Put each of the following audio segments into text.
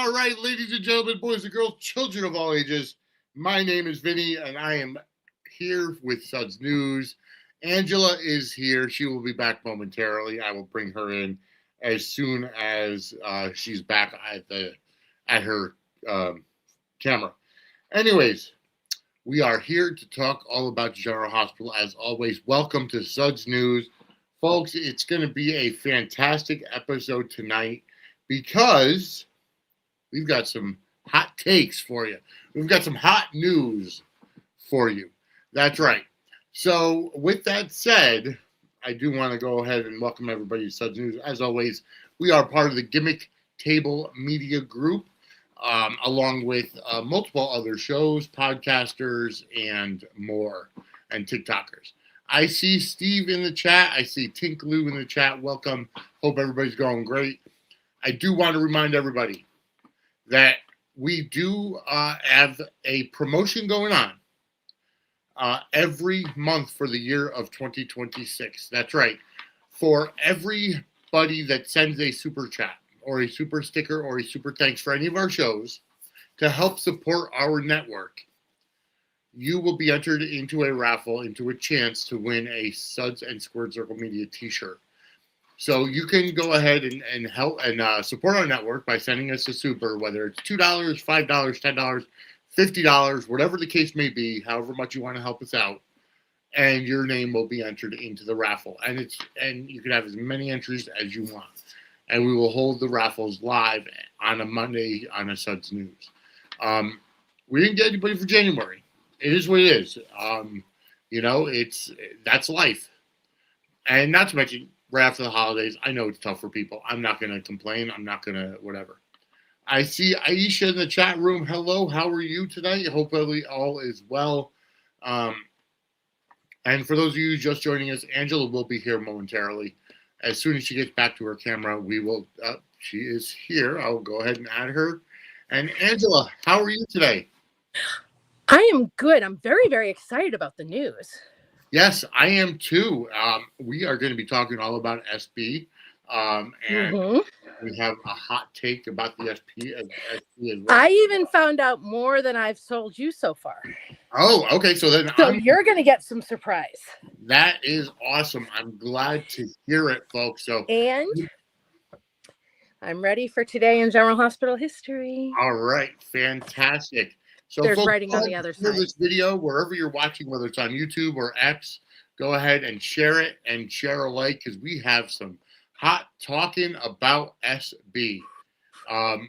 All right, ladies and gentlemen, boys and girls, children of all ages, my name is Vinny, and I am here with Suds News. Angela is here. She will be back momentarily. I will bring her in as soon as she's back at her camera. Anyways, we are here to talk all about General Hospital. As always, welcome to Suds News. Folks, it's going to be a fantastic episode tonight because we've got some hot takes for you. We've got some hot news for you. That's right. So with that said, I do want to go ahead and welcome everybody to Suds News. As always, we are part of the Gimmick Table Media Group, along with multiple other shows, podcasters, and more, and TikTokers. I see Steve in the chat. I see Tink Lou in the chat. Welcome. Hope everybody's going great. I do want to remind everybody that we do have a promotion going on every month for the year of 2026. That's right. For everybody that sends a super chat or a super sticker or a super thanks for any of our shows to help support our network, you will be entered into a raffle, into a chance to win a Suds and Squared Circle Media t-shirt. So you can go ahead and help and support our network by sending us a super, whether it's $2, $5, $10, $50, whatever the case may be, however much you want to help us out, and your name will be entered into the raffle. And you can have as many entries as you want. And we will hold the raffles live on a Monday on a Suds News. We didn't get anybody for January. It is what it is. That's life. And not to mention, right after the holidays, I know it's tough for people. I'm not going to complain. I'm not going to whatever. I see Aisha in the chat room. Hello, how are you tonight? Hopefully all is well. And for those of you just joining us, Angela will be here momentarily. As soon as she gets back to her camera, we will. She is here. I'll go ahead and add her. And Angela, how are you today? I am good. I'm very, very excited about the news. Yes, I am too. We are going to be talking all about SB. And we have a hot take about the SB as well. I even found out more than I've told you so far. Oh, okay. So you're going to get some surprise. That is awesome. I'm glad to hear it, folks. And I'm ready for today in General Hospital history. All right. Fantastic. So there's folks, writing on the other side. This video, wherever you're watching, whether it's on YouTube or X, go ahead and share it and share a like because we have some hot talking about SB. And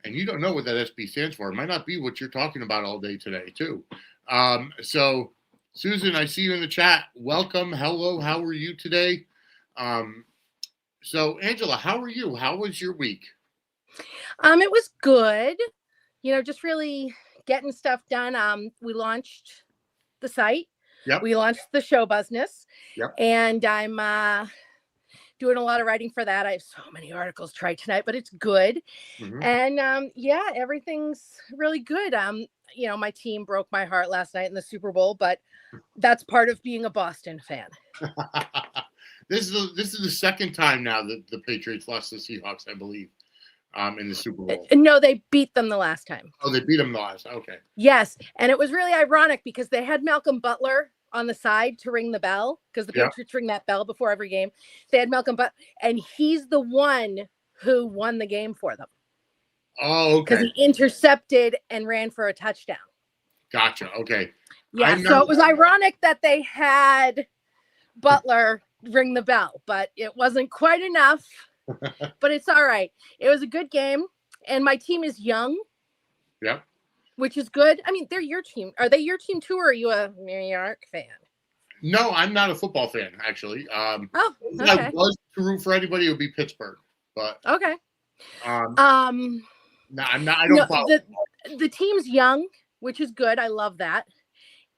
you don't know what that SB stands for. It might not be what you're talking about all day today, too. So, Susan, I see you in the chat. Welcome. Hello. How are you today? So, Angela, how are you? How was your week? It was good. Just really getting stuff done. We launched the site. Yep. We launched the show business. Yep. And I'm doing a lot of writing for that. I have so many articles to write tonight, but it's good. Mm-hmm. And everything's really good. My team broke my heart last night in the Super Bowl, but that's part of being a Boston fan. This is the second time now that the Patriots lost the Seahawks, I believe. In the Super Bowl. No, they beat them the last time. Oh, they beat them the last. Okay. Yes, and it was really ironic because they had Malcolm Butler on the side to ring the bell because the Patriots ring that bell before every game. They had Malcolm Butler, and he's the one who won the game for them. Oh, okay. Because he intercepted and ran for a touchdown. Gotcha. Okay. Yeah, so it was ironic that they had Butler ring the bell, but it wasn't quite enough. But it's all right. It was a good game, and my team is young. Yep. Which is good. I mean, they're your team. Are they your team too, or are you a New York fan? No, I'm not a football fan, actually. Okay. If I was to root for anybody, it would be Pittsburgh. But okay. No, I'm not. I don't follow. The team's young, which is good. I love that.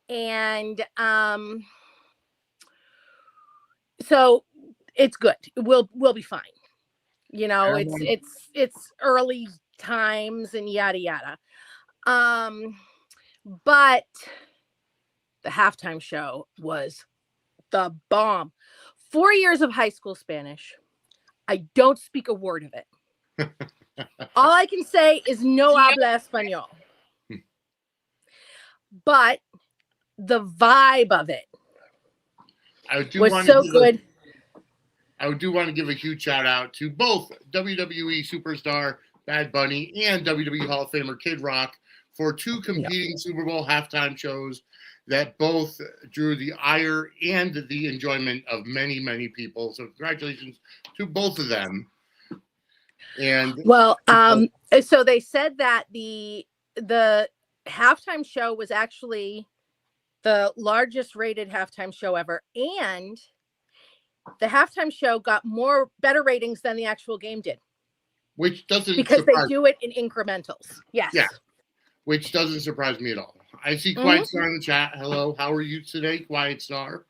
And so it's good. We'll be fine. It's early times and yada yada. But the halftime show was the bomb. 4 years of high school Spanish. I don't speak a word of it. All I can say is no habla español. But the vibe of it was so good. I do want to give a huge shout out to both WWE superstar Bad Bunny and WWE Hall of Famer Kid Rock for two competing Super Bowl halftime shows that both drew the ire and the enjoyment of many, many people. So congratulations to both of them. And well, so they said that the halftime show was actually the largest rated halftime show ever, and the halftime show got better ratings than the actual game did. Which doesn't because they do it in incrementals. Yes. Yeah. Which doesn't surprise me at all. I see Quiet Star in the chat. Hello, how are you today, Quiet Star?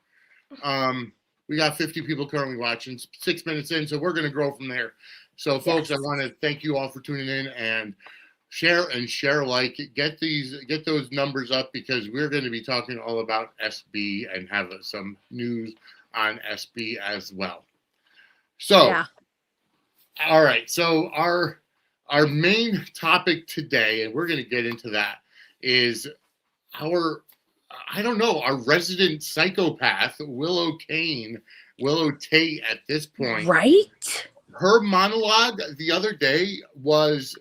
We got 50 people currently watching, 6 minutes in, so we're going to grow from there. So, folks, I want to thank you all for tuning in and share, like, get those numbers up because we're going to be talking all about SB and have some news on SB as well. So, all right. So our main topic today, and we're going to get into that, is our resident psychopath, Willow Tate at this point. Right? Her monologue the other day was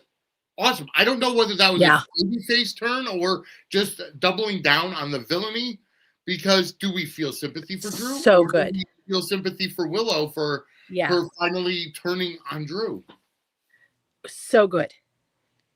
awesome. I don't know whether that was a babyface turn or just doubling down on the villainy, because do we feel sympathy for Drew? So good. Do we feel sympathy for Willow for her finally turning on Drew? So good.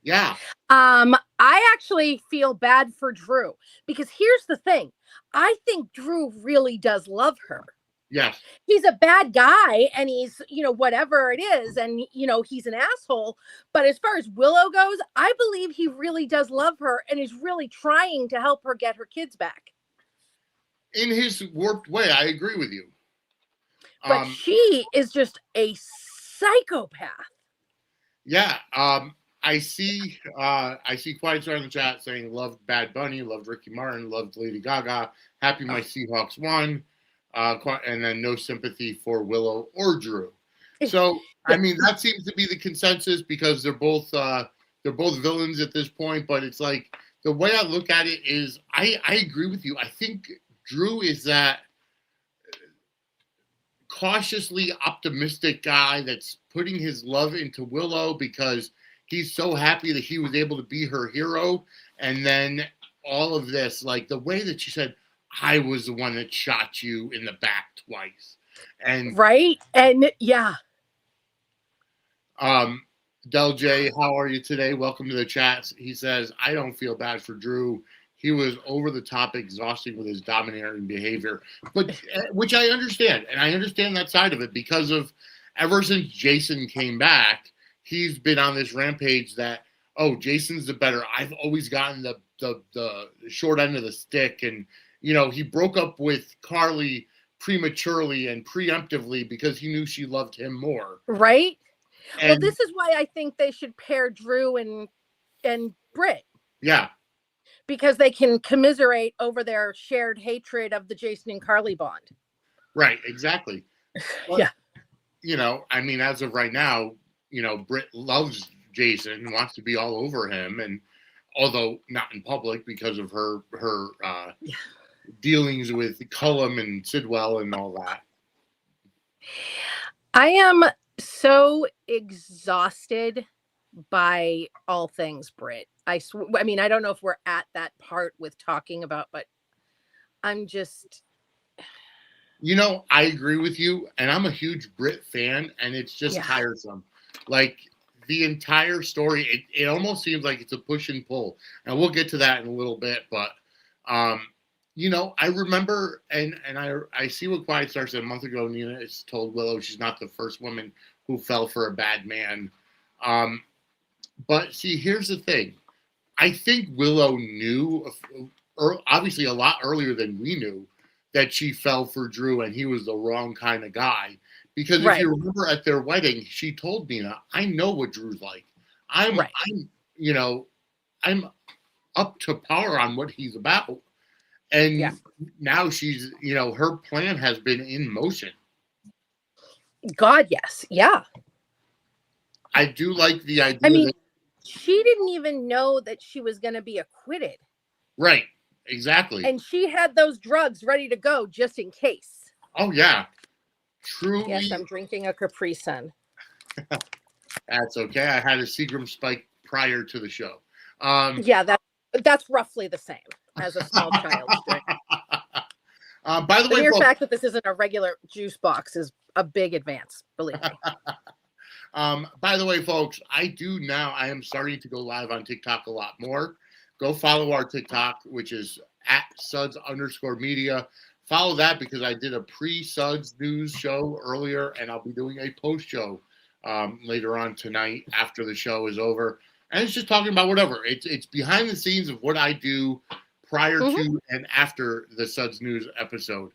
Yeah. I actually feel bad for Drew because here's the thing. I think Drew really does love her. Yes. He's a bad guy and he's, whatever it is. And, he's an asshole. But as far as Willow goes, I believe he really does love her and is really trying to help her get her kids back. In his warped way, I agree with you. But she is just a psychopath. Yeah. I see Quiet Star in the chat saying loved Bad Bunny, loved Ricky Martin, loved Lady Gaga, happy my Seahawks won, and then no sympathy for Willow or Drew. So I mean that seems to be the consensus because they're both villains at this point. But it's like the way I look at it is I agree with you. I think Drew is that cautiously optimistic guy that's putting his love into Willow because he's so happy that he was able to be her hero. And then all of this, like the way that she said, I was the one that shot you in the back twice. And right. And yeah. Del J, how are you today? Welcome to the chat. He says, I don't feel bad for Drew. He was over the top exhausting with his domineering behavior, but which I understand. And I understand that side of it because of ever since Jason came back, he's been on this rampage that, oh, Jason's the better. I've always gotten the short end of the stick. And, he broke up with Carly prematurely and preemptively because he knew she loved him more. Right. And, well, this is why I think they should pair Drew and Britt. Yeah. Because they can commiserate over their shared hatred of the Jason and Carly bond. Right, exactly. But, yeah. I mean, as of right now, Britt loves Jason and wants to be all over him. And although not in public because of her dealings with Cullum and Sidwell and all that. I am so exhausted by all things Britt. I mean, I don't know if we're at that part with talking about, but I'm just. I agree with you, and I'm a huge Britt fan, and it's just tiresome. Like the entire story, it almost seems like it's a push and pull, and we'll get to that in a little bit. But, I remember, and I see what Quiet Star said a month ago. Nina has told Willow she's not the first woman who fell for a bad man. But see, here's the thing. I think Willow knew, obviously a lot earlier than we knew, that she fell for Drew and he was the wrong kind of guy. Because if you remember at their wedding, she told Nina, I know what Drew's like. I'm up to par on what he's about. And now she's, her plan has been in motion. God, yes. Yeah. I do like the idea. I mean, she didn't even know that she was going to be acquitted. Right. Exactly. And she had those drugs ready to go just in case. Oh, yeah. Truly. Yes, I'm drinking a Capri Sun. That's okay. I had a Seagram Spike prior to the show. Yeah, that's roughly the same as a small child's drink. By the way, mere fact that this isn't a regular juice box is a big advance, believe me. By the way, folks, I am starting to go live on TikTok a lot more. Go follow our TikTok, which is at Suds_media. Follow that because I did a pre-Suds news show earlier, and I'll be doing a post show later on tonight after the show is over. And it's just talking about whatever. It's behind the scenes of what I do prior to and after the Suds news episode.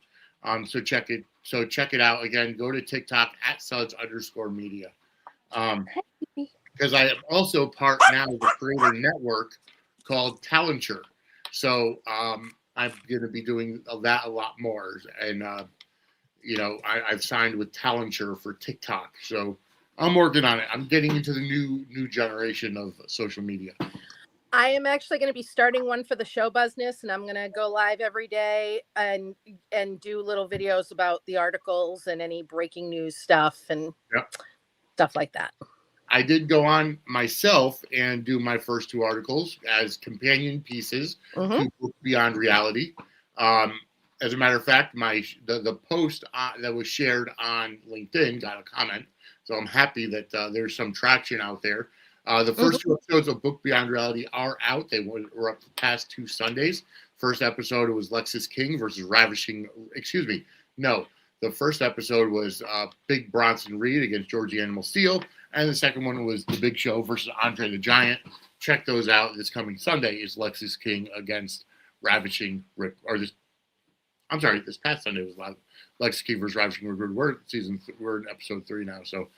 So check it out. Again, go to TikTok at Suds_media. Because I am also part now of the creator network called Talenture. So I'm going to be doing that a lot more. And, I've signed with Talenture for TikTok. So I'm working on it. I'm getting into the new generation of social media. I am actually going to be starting one for the show Buzzness, and I'm going to go live every day and do little videos about the articles and any breaking news stuff and stuff like that. I did go on myself and do my first 2 articles as companion pieces to Book Beyond Reality. As a matter of fact, the post that was shared on LinkedIn got a comment. So I'm happy that there's some traction out there. The first 2 episodes of Book Beyond Reality are out. They were up the past 2 Sundays. First episode was Lexis King versus the first episode was Big Bronson Reed against Georgie Animal Steel. And the second one was The Big Show versus Andre the Giant. Check those out. This coming Sunday is Lexis King against this past Sunday was Lexis King versus Ravishing Rick. We're in episode 3 now. So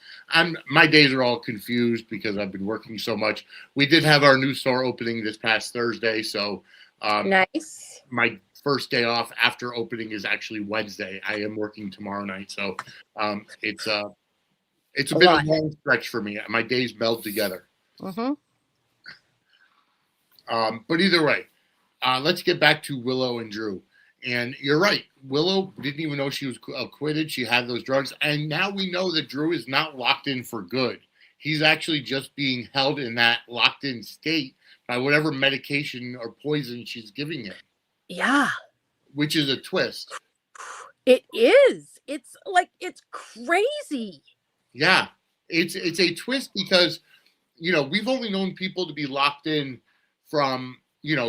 my days are all confused because I've been working so much. We did have our new store opening this past Thursday. So nice. My first day off after opening is actually Wednesday. I am working tomorrow night. So it's a bit of a long stretch for me. My days meld together. But either way, let's get back to Willow and Drew. And you're right. Willow didn't even know she was acquitted. She had those drugs. And now we know that Drew is not locked in for good. He's actually just being held in that locked in state by whatever medication or poison she's giving him. Yeah. Which is a twist. It is. It's crazy. Yeah. It's a twist because, we've only known people to be locked in from,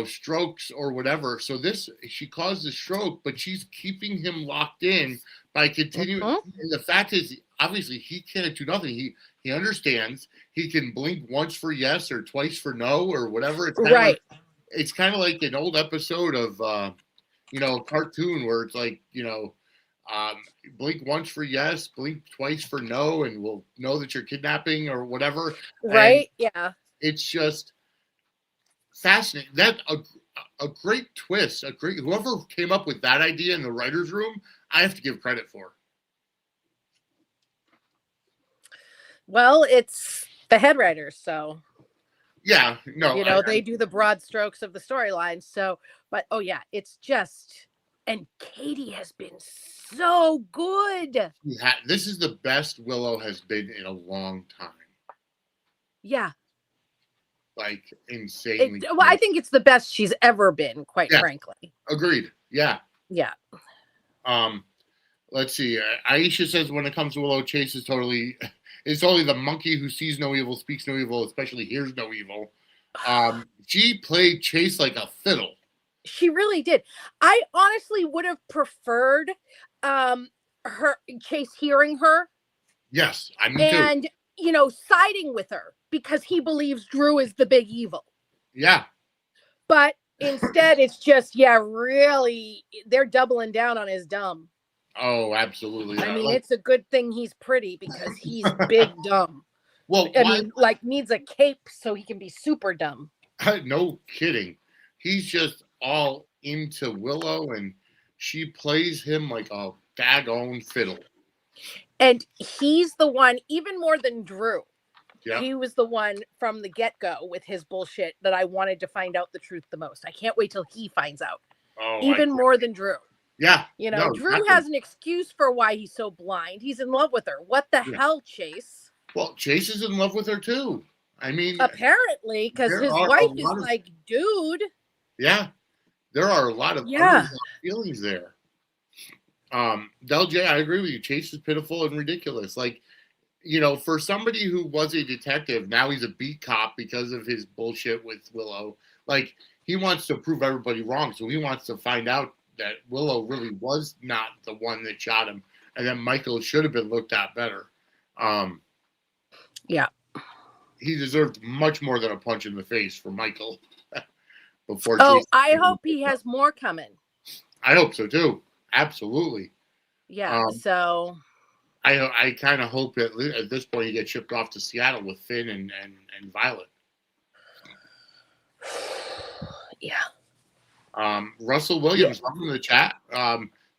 strokes or whatever. So she caused the stroke, but she's keeping him locked in by continuing. And the fact is, obviously, he can't do nothing. He understands. He can blink once for yes or twice for no or whatever. It's kind of like an old episode of, a cartoon where it's like, blink once for yes, blink twice for no, and we'll know that you're kidnapping or whatever. Right? And yeah. It's just fascinating. That a great twist. Whoever came up with that idea in the writer's room, I have to give credit for. Well, it's the head writers, so. Yeah, no. They do the broad strokes of the storyline. So, but it's just, and Katie has been so good. This is the best Willow has been in a long time. Yeah. Like insanely. I think it's the best she's ever been, quite frankly. Agreed. Yeah. Yeah. Let's see. Aisha says when it comes to Willow, Chase is totally the monkey who sees no evil, speaks no evil, especially hears no evil. She played Chase like a fiddle. She really did. I honestly would have preferred her Chase hearing her. Yes, I mean too. And siding with her because he believes Drew is the big evil. Yeah. But instead, it's just really they're doubling down on his dumb. Oh, absolutely. I mean, it's a good thing he's pretty because he's big dumb. Well, needs a cape so he can be super dumb. No kidding. He's just all into Willow, and she plays him like a daggone fiddle. And he's the one, even more than Drew, Yeah. He was the one from the get-go with his bullshit that I wanted to find out the truth the most. I can't wait till he finds out. Oh, Even more than Drew. Yeah. You know, No, Drew definitely. has an excuse for why he's so blind. He's in love with her. What the hell, Chase? Well, Chase is in love with her too. I mean, apparently, because there his are a wife is lot of- like, dude. yeah, there are a lot of underlying feelings there. Del J, I agree with you. Chase is pitiful and ridiculous. Like, you know, for somebody who was a detective, now he's a beat cop because of his bullshit with Willow. Like, he wants to prove everybody wrong, so he wants to find out that Willow really was not the one that shot him, and that Michael should have been looked at better. Yeah. He deserved much more than a punch in the face for Michael. Before. Oh, I hope he has more coming. I hope so too. Absolutely. Yeah. So I kind of hope that at this point he gets shipped off to Seattle with Finn and Violet. Yeah. Russell Williams, welcome to the chat.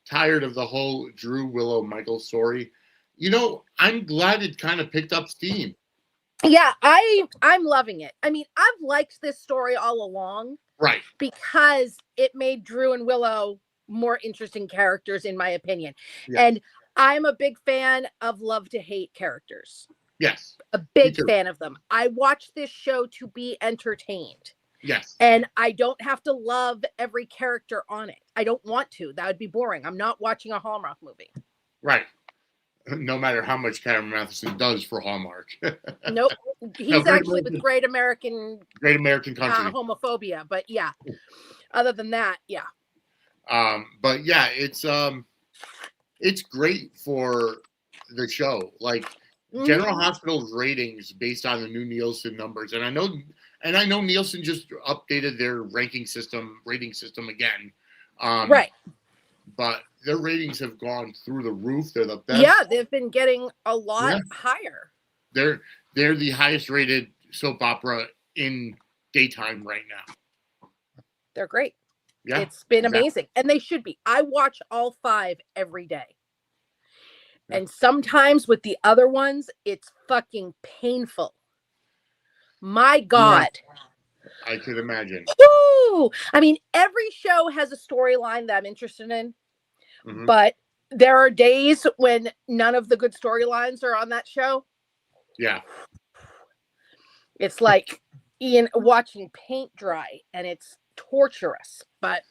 Tired of the whole Drew, Willow, Michael story. You know, I'm glad it kind of picked up steam. Yeah, I'm loving it. I mean, I've liked this story all along. Right. Because it made Drew and Willow more interesting characters, in my opinion. Yes. And I'm a big fan of love to hate characters. Yes. A big fan of them. I watch this show to be entertained. Yes. And I don't have to love every character on it. I don't want to. That would be boring. I'm not watching a Hallmark movie. Right. No matter how much Cameron Matheson does for Hallmark. Nope. He's actually with Great American Country. Homophobia. But yeah. Other than that, yeah. But yeah, it's great for the show. Like General Hospital's ratings based on the new Nielsen numbers. And I know Nielsen just updated their rating system again. Right. But their ratings have gone through the roof. They're the best. Yeah, they've been getting a lot higher. They're the highest rated soap opera in daytime right now. They're great. Yeah. It's been amazing. And they should be. I watch all 5 every day. Yeah. And sometimes with the other ones, it's fucking painful. My God. Yeah, I could imagine. Woo! I mean, every show has a storyline that I'm interested in. Mm-hmm. But there are days when none of the good storylines are on that show. Yeah. It's like watching paint dry, and it's torturous. But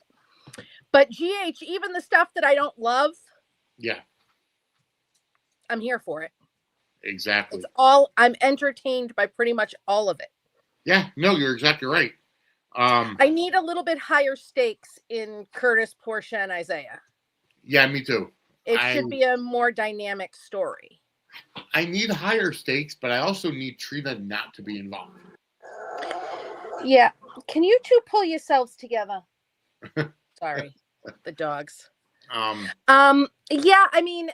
GH, even the stuff that I don't love, yeah, I'm here for it. Exactly. I'm entertained by pretty much all of it. Yeah, no, you're exactly right. I need a little bit higher stakes in Curtis, Portia, and Isaiah. Yeah, me too. It should be a more dynamic story. I need higher stakes, but I also need Trina not to be involved. Yeah. Can you two pull yourselves together? Sorry, the dogs. Yeah, I mean,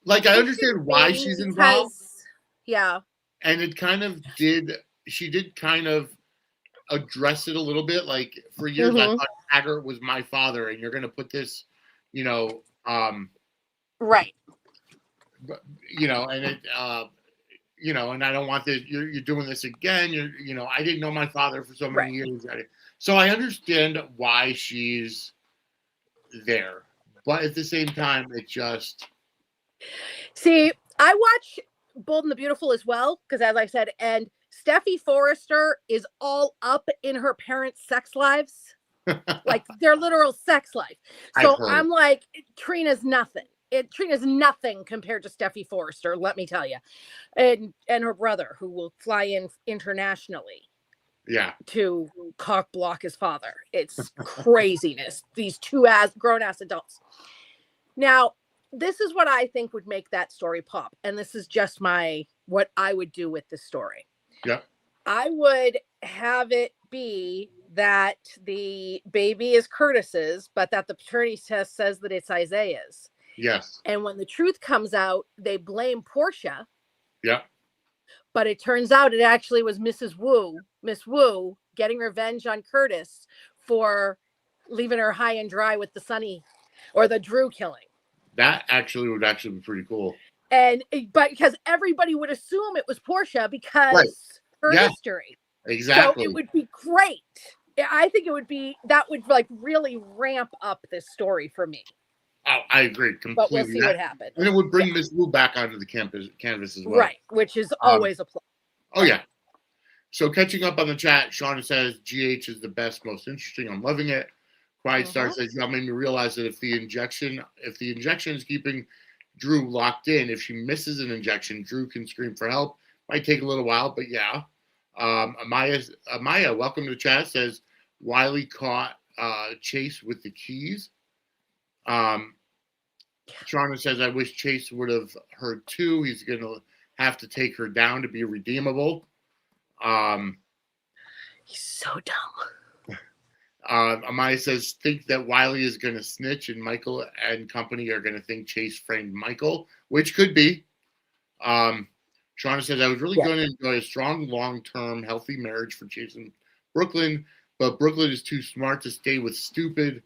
like I understand why she's involved. Yeah. And it kind of she did kind of address it a little bit. Like for years, I thought Taggart was my father, and you're going to put this, right. And it, and I don't want this. You're doing this again. I didn't know my father for so many years. So I understand why she's there, but at the same time, it just. See, I watch Bold and the Beautiful as well, because as I said, and Steffi Forrester is all up in her parents' sex lives, like their literal sex life. So I'm like, Trina's nothing. Trina's nothing compared to Steffi Forrester, let me tell you, and her brother, who will fly in internationally, to cock block his father. It's craziness. These two grown ass adults. Now, this is what I think would make that story pop, and this is just what I would do with this story. Yeah, I would have it be that the baby is Curtis's, but that the paternity test says that it's Isaiah's. Yes. And when the truth comes out, they blame Portia. Yeah. But it turns out it actually was Miss Wu, getting revenge on Curtis for leaving her high and dry with the Sonny or the Drew killing. That would be pretty cool. But because everybody would assume it was Portia because her history. Exactly. So it would be great. I think that would like really ramp up this story for me. Oh, I agree completely. But we'll see what happens. And it would bring Miss Wu back onto the canvas as well. Right, which is always a plus. Oh, yeah. So catching up on the chat, Shauna says, GH is the best, most interesting. I'm loving it. Quiet Star says, y'all made me realize that if the injection is keeping Drew locked in, if she misses an injection, Drew can scream for help. Might take a little while, but yeah. Amaya, welcome to the chat, says, Wiley caught Chase with the keys. Shauna says, I wish Chase would have heard too. He's going to have to take her down to be redeemable. He's so dumb. Amaya says, think that Wiley is going to snitch and Michael and company are going to think Chase framed Michael, which could be. Shauna says, I was really going to enjoy a strong, long-term, healthy marriage for Chase and Brooklyn, but Brooklyn is too smart to stay with stupid.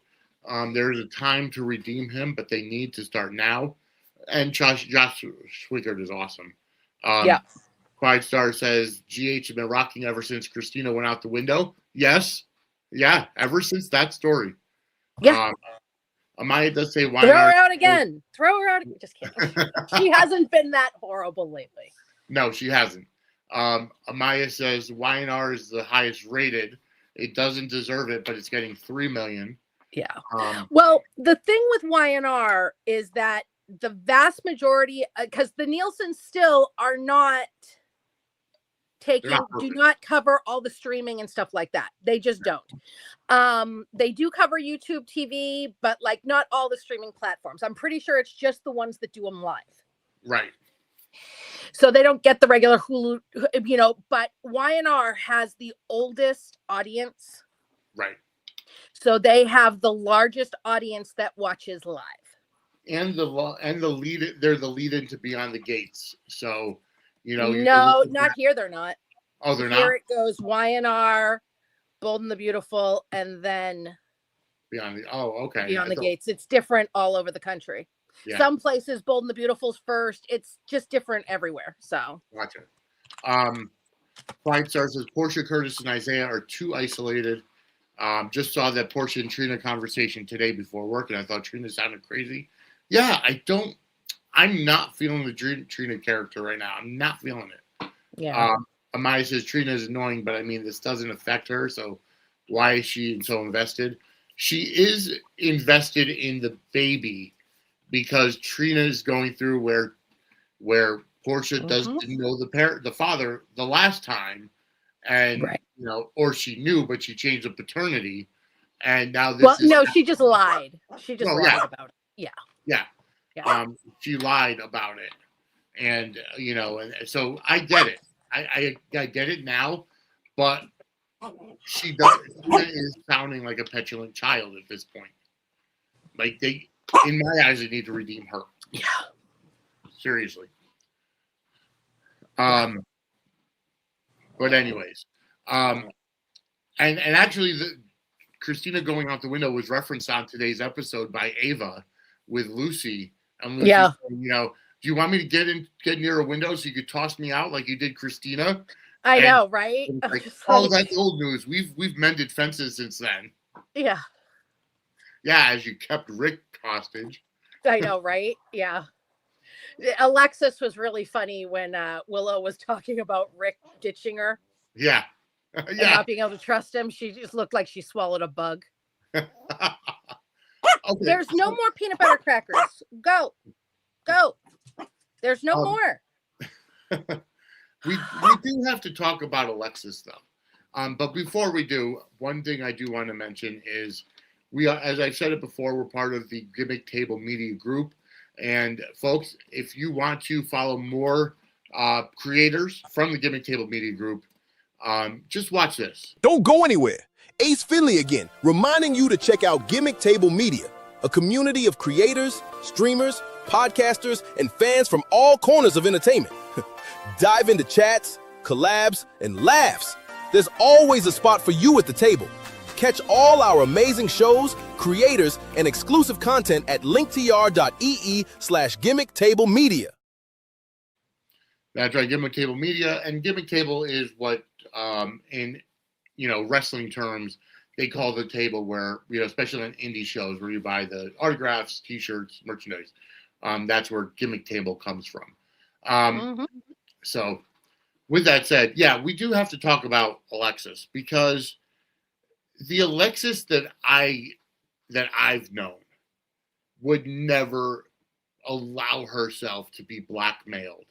There is a time to redeem him, but they need to start now. And Josh Swigert is awesome. Quiet Star says, GH has been rocking ever since Christina went out the window. Yes. Yeah, ever since that story. Yeah. Amaya does say, why throw her out again. Throw her out. Just kidding. She hasn't been that horrible lately. No, she hasn't. Amaya says, YNR is the highest rated. It doesn't deserve it, but it's getting 3 million. Yeah. Well, the thing with YNR is that the vast majority, because the Nielsen still are not do not cover all the streaming and stuff like that. They just don't. They do cover YouTube TV, but like not all the streaming platforms. I'm pretty sure it's just the ones that do them live. Right. So they don't get the regular Hulu, but YNR has the oldest audience. Right. So they have the largest audience that watches live. And the lead, they're the lead in to Beyond the Gates. So, no, not here. They're not. Oh, they're not. Here it goes YNR, Bold and the Beautiful, and then Beyond the Gates. It's different all over the country. Yeah. Some places Bold and the Beautiful's first. It's just different everywhere. So gotcha. Quiet Star says Portia, Curtis, and Isaiah are too isolated. Just saw that Portia and Trina conversation today before work, and I thought Trina sounded crazy. Yeah, I'm not feeling the Trina character right now. I'm not feeling it. Yeah. Amaya says Trina is annoying, but I mean, this doesn't affect her. So why is she so invested? She is invested in the baby because Trina is going through where Portia didn't know the father the last time, and or she knew, but she changed the paternity, and now this. She just lied. She just lied about it. Yeah. Yeah. She lied about it, and and so I get it. I get it now, but she is sounding like a petulant child at this point. Like in my eyes, they need to redeem her. Yeah. Seriously. But anyways, and actually, Christina going out the window was referenced on today's episode by Ava with Lucy. And Lucy saying, do you want me to get near a window so you could toss me out like you did Christina? I know, right? Like, that's old news. We've mended fences since then. Yeah. Yeah, as you kept Rick hostage. I know, right? Yeah. Alexis was really funny when Willow was talking about Rick ditching her. Yeah. And not being able to trust him. She just looked like she swallowed a bug. Okay. There's no more peanut butter crackers. Go. There's no more. We do have to talk about Alexis, though. But before we do, one thing I do want to mention is we are, as I've said it before, we're part of the Gimmick Table Media Group. And folks, if you want to follow more creators from the Gimmick Table Media Group, just watch this. Don't go anywhere. Ace Finley again, reminding you to check out Gimmick Table Media, a community of creators, streamers, podcasters, and fans from all corners of entertainment. Dive into chats, collabs, and laughs. There's always a spot for you at the table. Catch all our amazing shows, creators, and exclusive content at linktr.ee/gimmicktablemedia. That's right, Gimmick Table Media, and Gimmick Table is what, in wrestling terms, they call the table where, especially on indie shows where you buy the autographs, T-shirts, merchandise. That's where Gimmick Table comes from. So, with that said, yeah, we do have to talk about Alexis, because the Alexis that I've known would never allow herself to be blackmailed.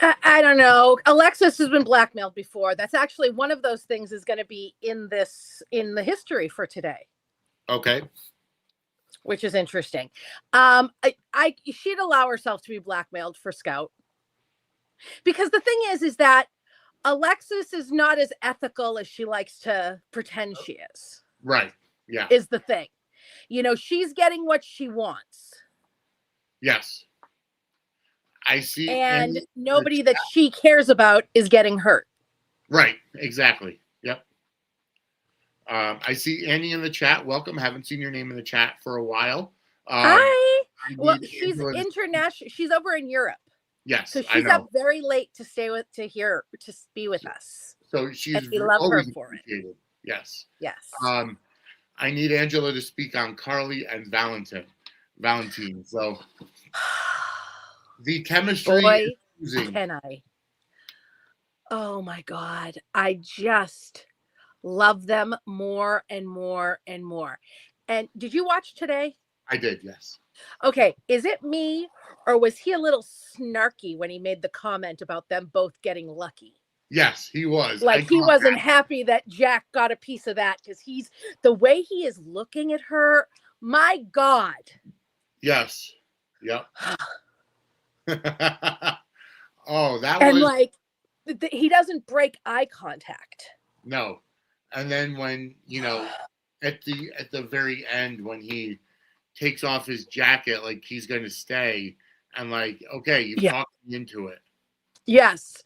I don't know. Alexis has been blackmailed before. That's actually one of those things is going to be in the history for today. Okay. Which is interesting. She'd allow herself to be blackmailed for Scout. Because the thing is that Alexis is not as ethical as she likes to pretend she is. Right. Yeah. Is the thing. She's getting what she wants. Yes. I see. And nobody that she cares about is getting hurt. Right. Exactly. Yep. I see Annie in the chat. Welcome. Haven't seen your name in the chat for a while. Hi. Well, she's international. She's over in Europe. Yes. So she's up very late to be with us. So she's and we love her for it. Yes. Yes. I need Angela to speak on Carly and Valentine. So the chemistry. Boy, can I? Oh my God. I just love them more and more and more. And did you watch today? I did, yes. Okay. Is it me, or was he a little snarky when he made the comment about them both getting lucky? Yes, he was. Like he wasn't happy that Jack got a piece of that, because the way he is looking at her. My God. Yes. Yep. Oh, that and was. Like he doesn't break eye contact. No. And then when, at the very end, when he takes off his jacket, like he's going to stay, and like, okay, you've talked me into it. Yes.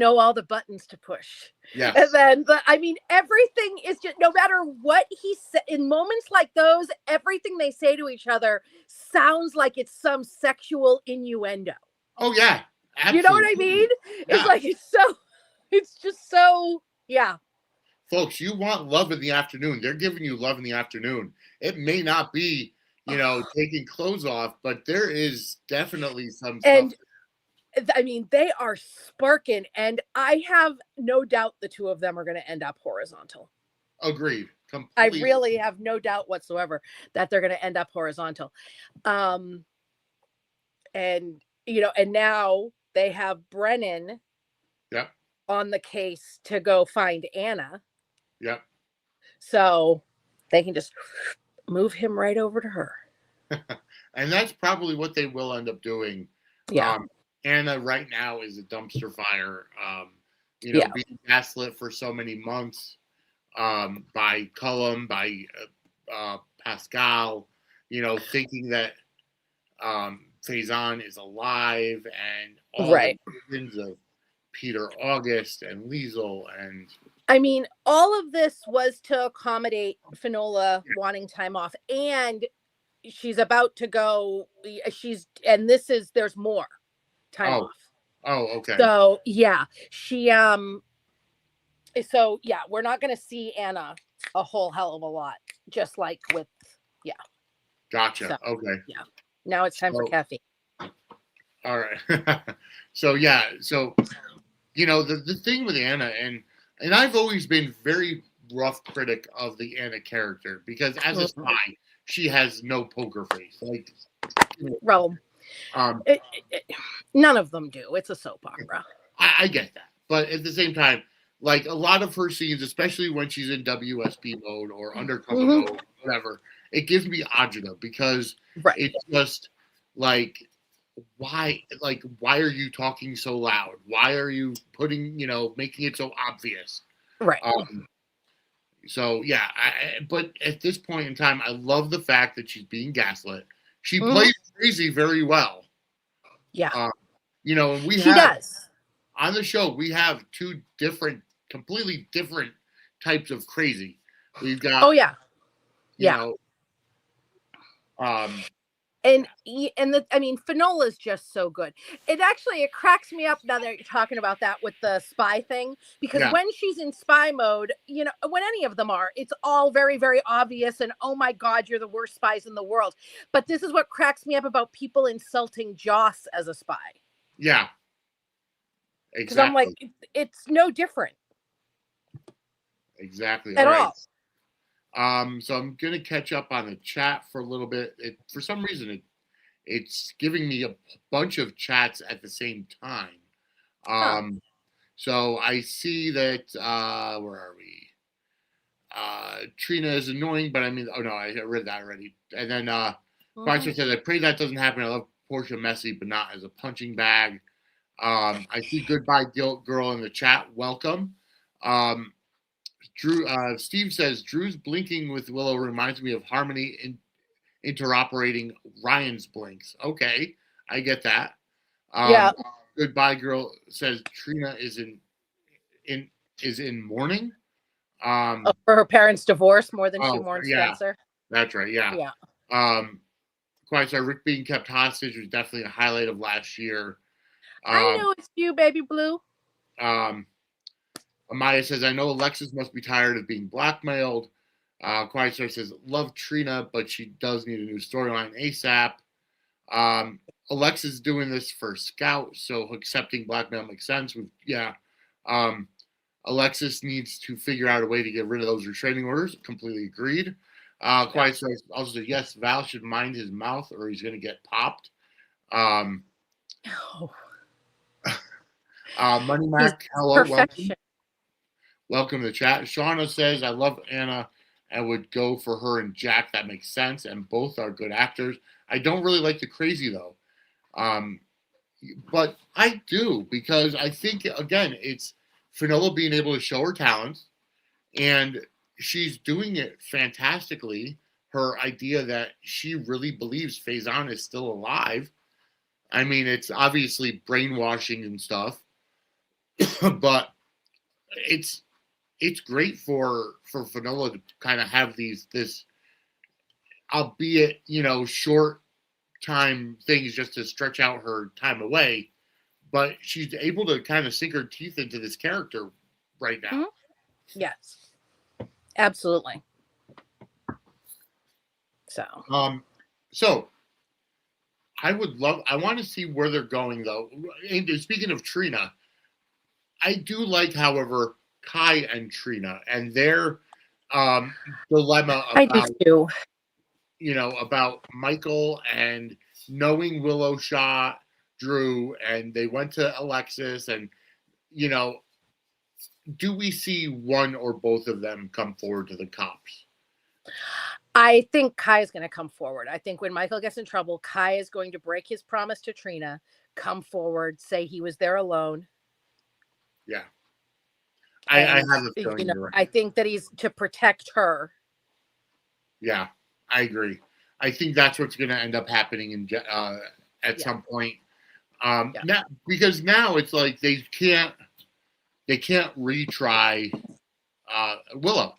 All the buttons to push. Yes. And then, everything is just, no matter what he said, in moments like those, everything they say to each other sounds like it's some sexual innuendo. Oh, yeah. Absolutely. You know what I mean? Yeah. It's just so, yeah. Folks, you want love in the afternoon. They're giving you love in the afternoon. It may not be, taking clothes off, but there is definitely some stuff. They are sparking, and I have no doubt the two of them are going to end up horizontal. Agreed. Completely. I really have no doubt whatsoever that they're going to end up horizontal. And now they have Brennan on the case to go find Anna. Yep. So they can just move him right over to her. And that's probably what they will end up doing. Yeah. Anna right now is a dumpster fire, being gaslit for so many months by Cullum, by Pascal, thinking that Faison is alive, and all the visions of Peter August and Liesel. And all of this was to accommodate Finola wanting time off, and she's about to go. There's more time off. Oh, okay. So yeah, we're not going to see Anna a whole hell of a lot, just like with Gotcha. So, okay. Yeah. Now it's time for caffeine. All right. So the thing with Anna, and I've always been very rough critic of the Anna character, because as a spy, she has no poker face. Like, none of them do. It's a soap opera. I get that, but at the same time, like a lot of her scenes, especially when she's in WSP mode or undercover mode, whatever, it gives me agita, because it's just like, why are you talking so loud? Why are you making it so obvious? Right. So yeah, but at this point in time, I love the fact that she's being gaslit. She plays crazy very well. Yeah. And she does. On the show, we have two completely different types of crazy. We've got Finola is just so good. It cracks me up now that you're talking about that with the spy thing, because when she's in spy mode, when any of them are, it's all very, very obvious and, oh my God, you're the worst spies in the world. But this is what cracks me up about people insulting Joss as a spy. Yeah. Exactly. Because I'm like, it's no different. Exactly. At all right. all. So I'm gonna catch up on the chat for a little bit. For some reason it's giving me a bunch of chats at the same time. So I see that where are we? Trina is annoying, but I mean, oh no, I read that already. And then Quaster says, I pray that doesn't happen. I love Portia messy, but not as a punching bag. I see Goodbye Guilt Girl in the chat. Welcome. Steve says Drew's blinking with Willow reminds me of Harmony interoperating Ryan's blinks. Okay, I get that. Yeah. Goodbye Girl says Trina is in mourning. For her parents' divorce more than she mourns Spencer. That's right. Yeah. Quite so. Rick being kept hostage was definitely a highlight of last year. I know it's you, baby blue. Amaya says, I know Alexis must be tired of being blackmailed. Quiet Star says, love Trina, but she does need a new storyline ASAP. Alexis is doing this for Scout, so accepting blackmail makes sense. Alexis needs to figure out a way to get rid of those restraining orders. Completely agreed. Quiet Star also said, yes, Val should mind his mouth or he's going to get popped. Money Mac, hello, welcome to the chat. Shauna says, I love Anna and would go for her and Jack. That makes sense, and both are good actors. I don't really like the crazy, though. But I do, because I think, again, it's Finola being able to show her talents, and she's doing it fantastically. Her idea that she really believes Faison is still alive. I mean, it's obviously brainwashing and stuff, but it's great for Finola to kind of have this, albeit, short time things just to stretch out her time away, but she's able to kind of sink her teeth into this character right now. Yes, absolutely. So I want to see where they're going, though. And speaking of Trina, I do like, however, Kai and Trina and their dilemma about Michael and knowing Willow shot Drew, and they went to Alexis, and do we see one or both of them come forward to the cops? I think Kai is going to come forward. I think when Michael gets in trouble, Kai is going to break his promise to Trina, come forward, say he was there alone. Yeah. I have a feeling you're right. I think that he's to protect her. Yeah, I agree. I think that's what's going to end up happening at some point. Now, because now it's like they can't retry Willow.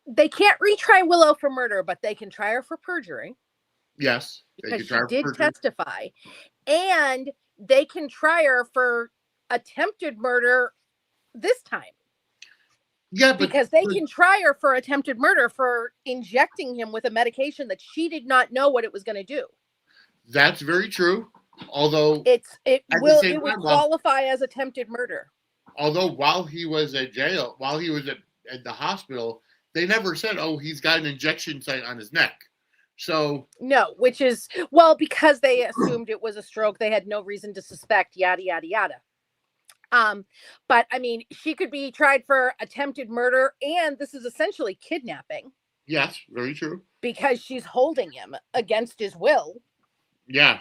They can't retry Willow for murder, but they can try her for perjury. Yes, because she did testify, and they can try her for attempted murder this time. Yeah, because they can try her for attempted murder for injecting him with a medication that she did not know what it was going to do. That's very true. Although it would qualify as attempted murder. Although while he was at jail, while he was at the hospital, they never said, "Oh, he's got an injection site on his neck." So no, because they assumed it was a stroke. They had no reason to suspect. Yada yada yada. But I mean, she could be tried for attempted murder, and this is essentially kidnapping. Yes, very true. Because she's holding him against his will. Yeah.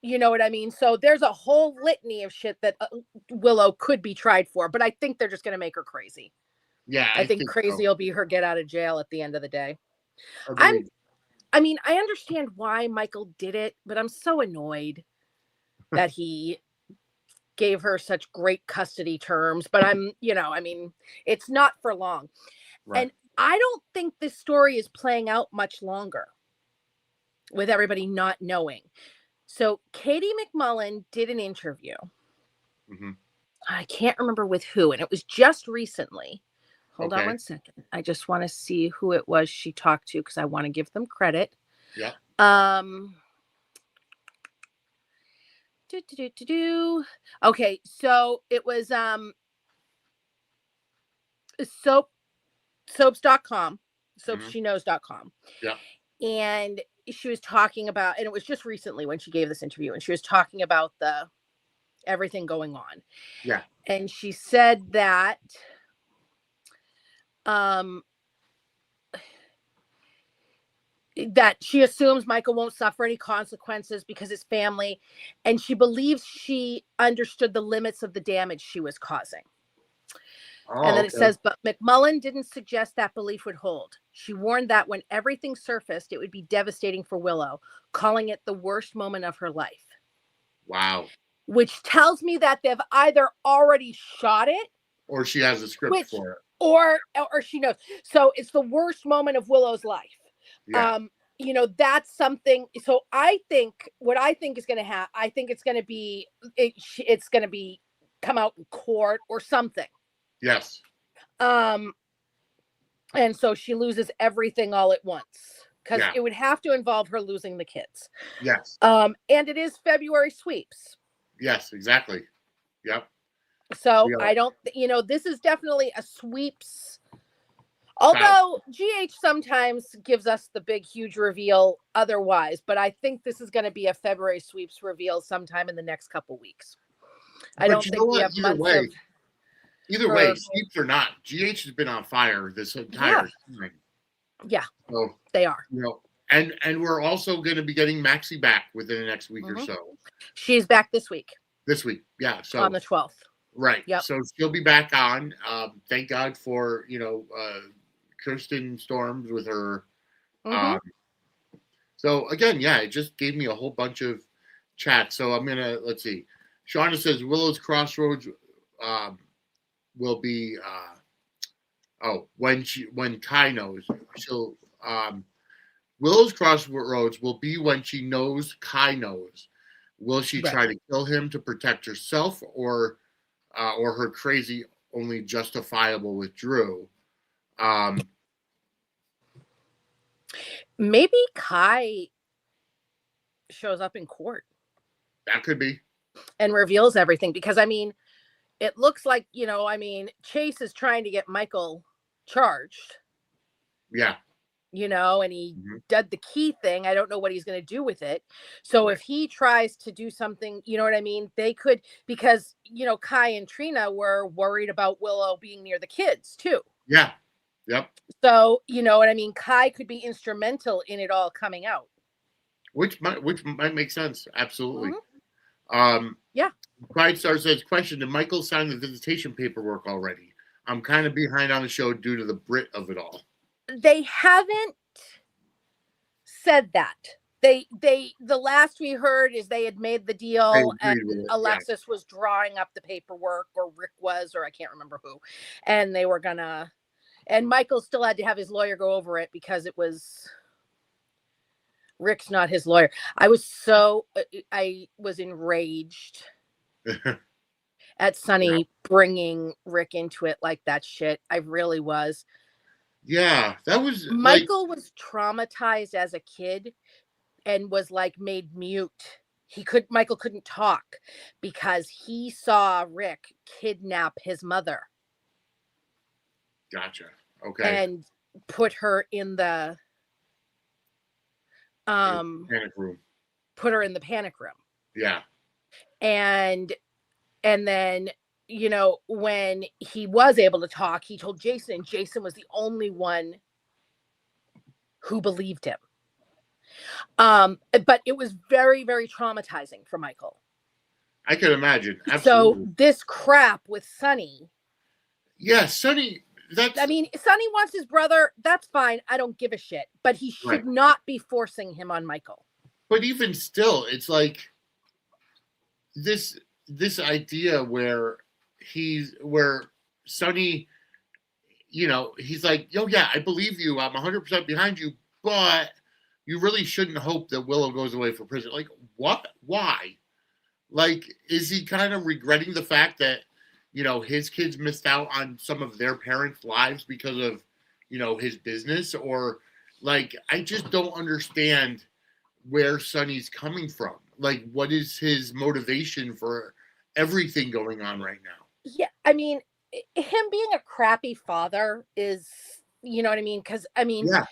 You know what I mean? So there's a whole litany of shit that Willow could be tried for, but I think they're just going to make her crazy. Yeah. I think crazy will be her get out of jail at the end of the day. Agreed. I understand why Michael did it, but I'm so annoyed that he gave her such great custody terms, but it's not for long. Right. And I don't think this story is playing out much longer. with everybody not knowing. So Katie McMullen did an interview. Mhm. I can't remember with who, and it was just recently. Hold on Okay. one second. I just want to see who it was she talked to because I want to give them credit. Yeah. Okay, so it was soaps.com, soapsknows.com. Yeah. And she was talking about, and it was just recently when she gave this interview, and she was talking about the everything going on. Yeah. And she said that that she assumes Michael won't suffer any consequences because his family, and she believes she understood the limits of the damage she was causing. Oh, And then okay. it says, but McMullen didn't suggest that belief would hold. She warned that when everything surfaced, it would be devastating for Willow, calling it the worst moment of her life. Wow. Which tells me that they've either already shot it, Or she has a script for it. or she knows. So it's the worst moment of Willow's life. Yeah. You know, that's something. So I think what I think is going to happen, I think it's going to be, it's going to be come out in court or something. Yes. And so she loses everything all at once because it would have to involve her losing the kids. Yes. And it is February sweeps. Yes, exactly. Yep. So I don't, you know, this is definitely a sweeps. Although GH sometimes gives us the big, huge reveal otherwise, but I think this is going to be a February sweeps reveal sometime in the next couple weeks. I don't think we have months of. Either way, sweeps or not, GH has been on fire this entire time. Yeah, so they are. You know, and we're also going to be getting Maxie back within the next week or so. She's back this week. This week, yeah. So on the 12th. Right. Yep. So she'll be back on. Thank God for Kirsten Storms with her. So again, it just gave me a whole bunch of chats. So I'm gonna let's see. Shauna says Willow's Crossroads will be when Kai knows she'll Willow's Crossroads will be when she knows Kai knows. Will she try to kill him to protect herself or her crazy only justifiable with Drew? Maybe Kai shows up in court. That could be. And reveals everything because I mean it looks like, Chase is trying to get Michael charged. Yeah. And he did the key thing. I don't know what he's going to do with it. So if he tries to do something, you know what I mean? They could, because, Kai and Trina were worried about Willow being near the kids too. Yeah. Yep. So, you know what I mean? Kai could be instrumental in it all coming out. Which might make sense. Absolutely. Yeah. Pride Star says, question, did Michael sign the visitation paperwork already? I'm kind of behind on the show due to the Brit of it all. They haven't said that. The last we heard is they had made the deal and Alexis was drawing up the paperwork, or Rick was, or I can't remember who. And they were gonna, and Michael still had to have his lawyer go over it because it was Rick's not his lawyer. I was enraged at Sonny bringing Rick into it like that shit. I really was. Yeah, that was Michael was traumatized as a kid and was made mute. Michael couldn't talk because he saw Rick kidnap his mother. Gotcha. Okay. And put her in the panic room. Put her in the panic room. Yeah. And then, when he was able to talk, he told Jason, and Jason was the only one who believed him. But it was very, very traumatizing for Michael. I can imagine. Absolutely. So this crap with Sonny. Yeah, Sonny. Sonny wants his brother. That's fine. I don't give a shit. But he should not be forcing him on Michael. But even still, it's like this idea where Sonny, he's like, yo, yeah, I believe you. I'm 100% behind you. But, you really shouldn't hope that Willow goes away for prison. Like, what? Why? Like, is he kind of regretting the fact that, his kids missed out on some of their parents' lives because of, his business? Or, like, I just don't understand where Sonny's coming from. Like, what is his motivation for everything going on right now? Yeah, I mean, him being a crappy father is, you know what I mean? Because, I mean, Yeah,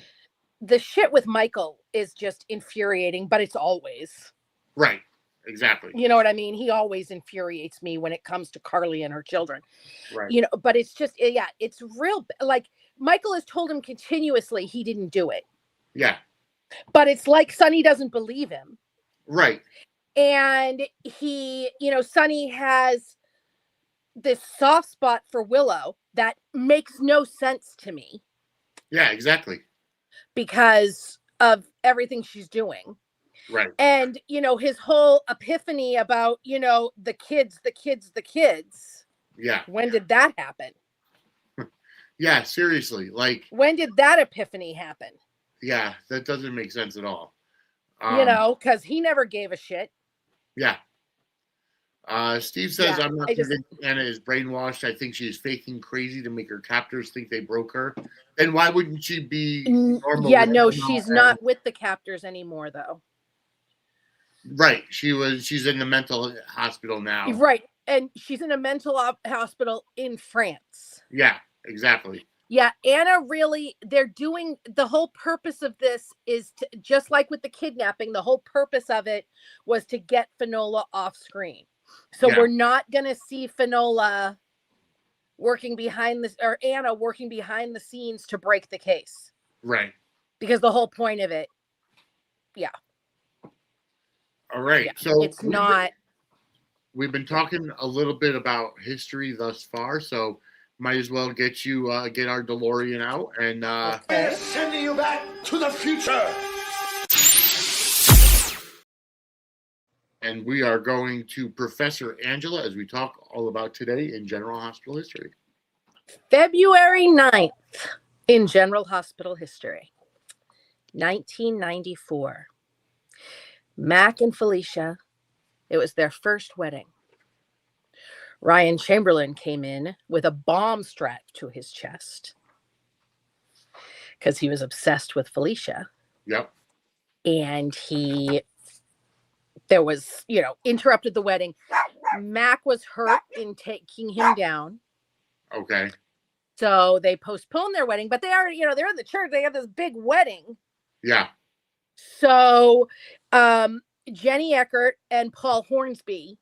the shit with Michael is just infuriating, but it's always. right. Exactly. You know what I mean? He always infuriates me when it comes to Carly and her children. Right. But it's just, yeah, it's real. Like, Michael has told him continuously he didn't do it. Yeah. But it's like Sonny doesn't believe him. Right. And Sonny has this soft spot for Willow that makes no sense to me. Yeah, exactly. Because of everything she's doing. Right. And, his whole epiphany about, the kids. Yeah. When did that happen? Yeah, seriously. Like, when did that epiphany happen? Yeah, that doesn't make sense at all. Because he never gave a shit. Yeah. Steve says, I'm not convinced Anna is brainwashed. I think she's faking crazy to make her captors think they broke her. Then why wouldn't she be normal? Yeah, no, she's not with the captors anymore, though. Right. She's in the mental hospital now. Right. And she's in a mental hospital in France. Yeah, exactly. Yeah, Anna really, they're doing, the whole purpose of this is to, just like with the kidnapping, the whole purpose of it was to get Finola off screen. So we're not going to see Finola working behind this, or Anna working behind the scenes to break the case. Right. Because the whole point of it, yeah. All right. Yeah, so it's not. We've been talking a little bit about history thus far, so might as well get our DeLorean out and We're sending you back to the future. And we are going to Professor Angela as we talk all about today in General Hospital history. February 9th in General Hospital history, 1994. Mac and Felicia, it was their first wedding. Ryan Chamberlain came in with a bomb strapped to his chest because he was obsessed with Felicia. Yep. And there was, interrupted the wedding. Mac was hurt in taking him down. Okay. So they postponed their wedding, but they are, they're in the church. They have this big wedding. Yeah. So Jenny Eckert and Paul Hornsby,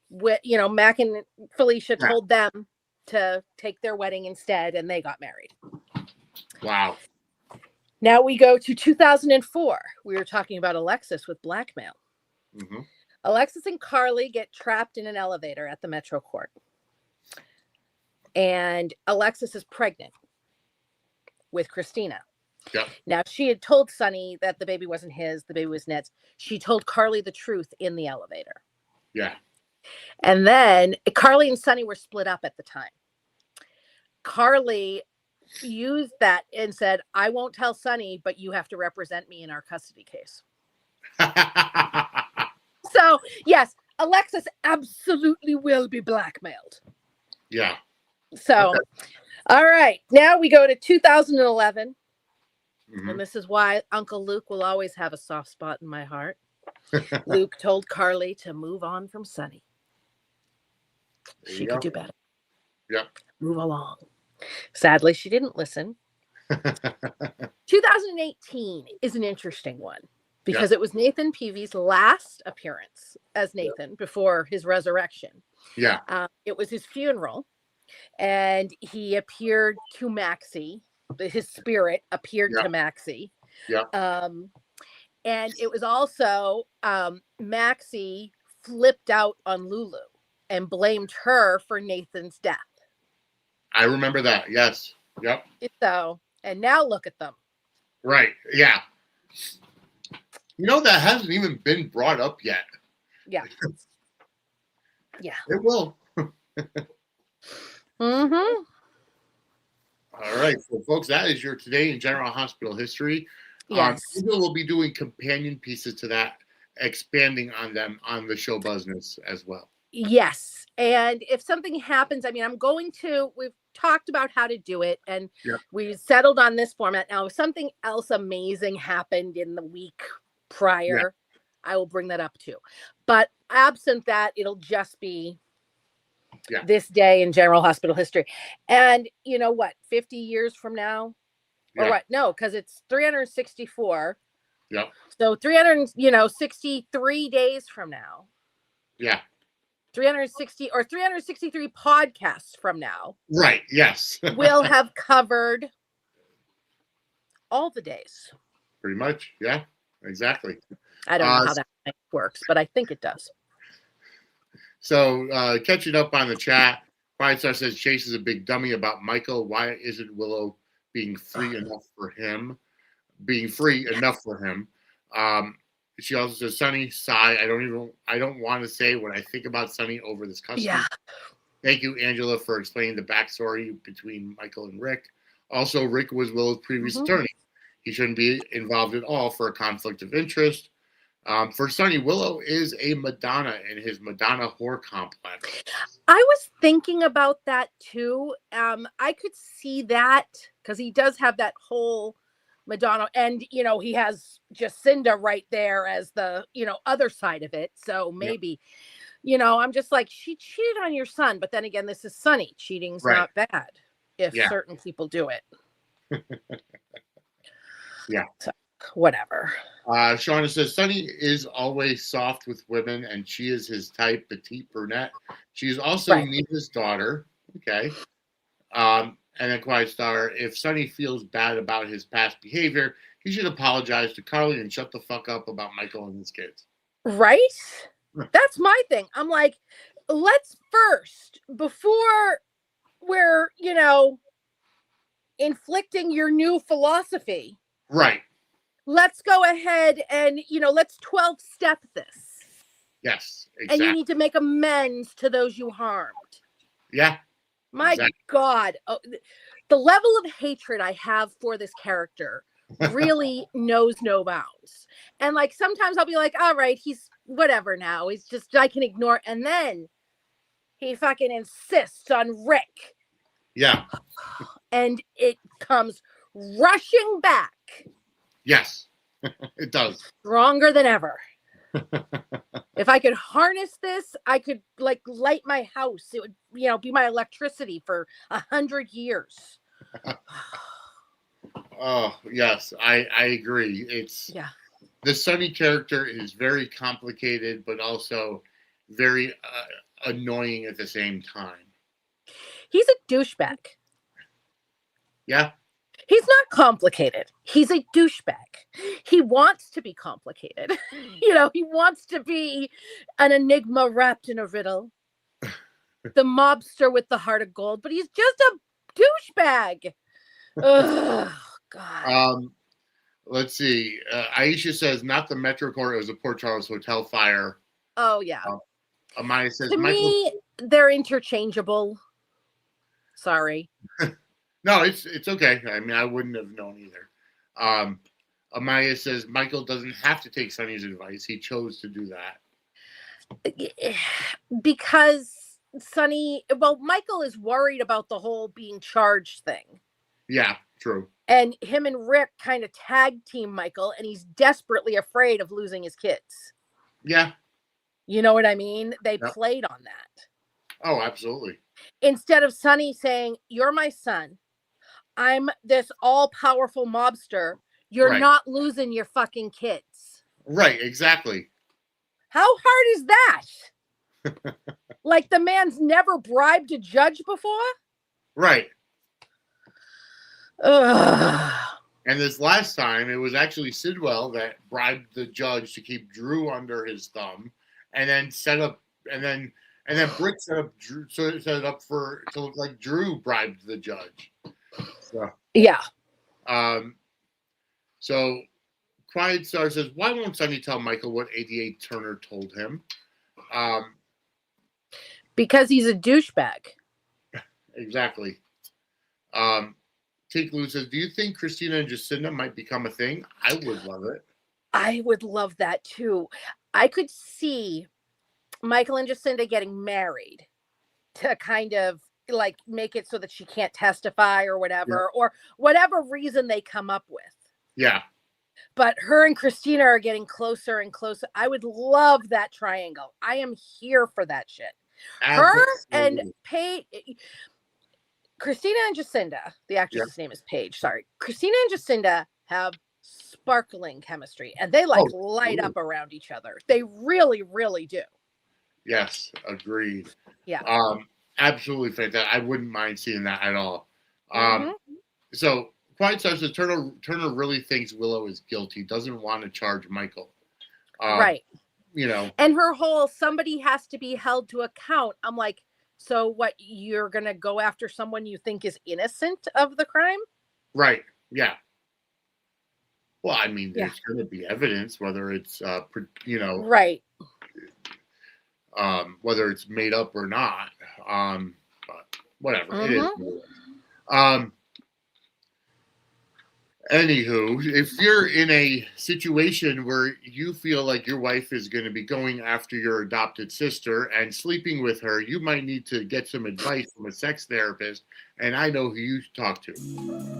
Mac and Felicia told them to take their wedding instead, and they got married. Wow. Now we go to 2004. We were talking about Alexis with blackmail. Mm-hmm. Alexis and Carly get trapped in an elevator at the Metro Court. And Alexis is pregnant with Christina. Yep. Now, she had told Sonny that the baby wasn't his, the baby was Ned's. She told Carly the truth in the elevator. Yeah. And then Carly and Sonny were split up at the time. Carly used that and said, I won't tell Sonny, but you have to represent me in our custody case. So, yes, Alexis absolutely will be blackmailed. Yeah. So, All right. Now we go to 2011. Mm-hmm. And this is why Uncle Luke will always have a soft spot in my heart. Luke told Carly to move on from Sonny. She could do better. Yep. Move along. Sadly, she didn't listen. 2018 is an interesting one because it was Nathan Peavy's last appearance as Nathan before his resurrection. Yeah. It was his funeral, and he appeared to Maxie. His spirit appeared to Maxie. Yeah. And it was also Maxie flipped out on Lulu and blamed her for Nathan's death. I remember that. Yes. Yep. So, and now look at them. Right. Yeah. That hasn't even been brought up yet. Yeah. Yeah. It will. Mm-hmm. All right. So, folks, that is your Today in General Hospital history. Yes. Angela will be doing companion pieces to that, expanding on them on the show Business as well. Yes. And if something happens, I mean, we've talked about how to do it, and we settled on this format. Now, if something else amazing happened in the week prior, I will bring that up too. But absent that, it'll just be this day in General Hospital history. And you know what, 50 years from now, or what? No, because it's 364. Yeah. So 363 days from now. Yeah. 360 or 363 podcasts from now. Right. Yes. We'll have covered all the days. Pretty much. Yeah. Exactly. I don't know how that works, but I think it does. So catching up on the chat, Quiet Star says Chase is a big dummy about Michael. Why isn't Willow being free enough for him? She also says, Sonny, sigh. I don't want to say what I think about Sonny over this custody. Yeah. Thank you, Angela, for explaining the backstory between Michael and Rick. Also, Rick was Willow's previous attorney. He shouldn't be involved at all for a conflict of interest. For Sonny, Willow is a Madonna in his Madonna whore complex. I was thinking about that too. I could see that because he does have that whole Madonna, and he has Jacinda right there as the other side of it. So maybe I'm just like, she cheated on your son, but then again, this is Sonny. Cheating's not bad if certain people do it. So, whatever. Shauna says Sonny is always soft with women, and she is his type, petite brunette. She's also Neva's daughter. Okay. And then Quiet Star, if Sonny feels bad about his past behavior, he should apologize to Carly and shut the fuck up about Michael and his kids. Right? That's my thing. I'm like, let's first, before we're, inflicting your new philosophy. Right. Let's go ahead and, let's 12-step this. Yes, exactly. And you need to make amends to those you harmed. Yeah. My God. Oh, the level of hatred I have for this character really knows no bounds. And like, sometimes I'll be like, all right, he's whatever now. He's just, I can ignore. And then he fucking insists on Rick. Yeah. And it comes rushing back. Yes, it does. Stronger than ever. If I could harness this, I could like light my house. It would, be my electricity for 100 years. Oh, yes, I agree. It's the Sonny character is very complicated, but also very annoying at the same time. He's a douchebag. Yeah. He's not complicated. He's a douchebag. He wants to be complicated. He wants to be an enigma wrapped in a riddle. The mobster with the heart of gold, but he's just a douchebag. Oh, God. Let's see. Aisha says, not the Metro Court, it was the Port Charles Hotel fire. Oh, yeah. Amaya says, to me, they're interchangeable. Sorry. No, it's okay. I mean, I wouldn't have known either. Amaya says Michael doesn't have to take Sonny's advice. He chose to do that. Because Michael is worried about the whole being charged thing. Yeah, true. And him and Rick kind of tag team Michael, and he's desperately afraid of losing his kids. Yeah. You know what I mean? They played on that. Oh, absolutely. Instead of Sonny saying, you're my son. I'm this all-powerful mobster. You're not losing your fucking kids. Right, exactly. How hard is that? Like the man's never bribed a judge before? Right. Ugh. And this last time, it was actually Sidwell that bribed the judge to keep Drew under his thumb, and then set up, and then Brick set up Drew, so set it up to look like Drew bribed the judge. So, yeah. So Quiet Star says, why won't Sonny tell Michael what 88 Turner told him? Because he's a douchebag. Exactly. Take Lou says, do you think Christina and Jacinda might become a thing? I would love it. I would love that too. I could see Michael and Jacinda getting married to kind of like make it so that she can't testify or whatever, or whatever reason they come up with. Yeah. But her and Christina are getting closer and closer. I would love that triangle. I am here for that shit. Her and Paige, Christina and Jacinda, the actress's name is Paige, sorry. Christina and Jacinda have sparkling chemistry, and they like light up around each other. They really, really do. Yes, agreed. Yeah. Absolutely fantastic. I wouldn't mind seeing that at all. So Quiet Star says Turner really thinks Willow is guilty, doesn't want to charge Michael. Right. You know. And her whole somebody has to be held to account. I'm like, so what, you're gonna go after someone you think is innocent of the crime? Right. Yeah. Well, I mean, there's going to be evidence, whether it's, you know, right. Whether it's made up or not. But whatever. It is. Anywho, if you're in a situation where you feel like your wife is going to be going after your adopted sister and sleeping with her, you might need to get some advice from a sex therapist, and I know who you talk to.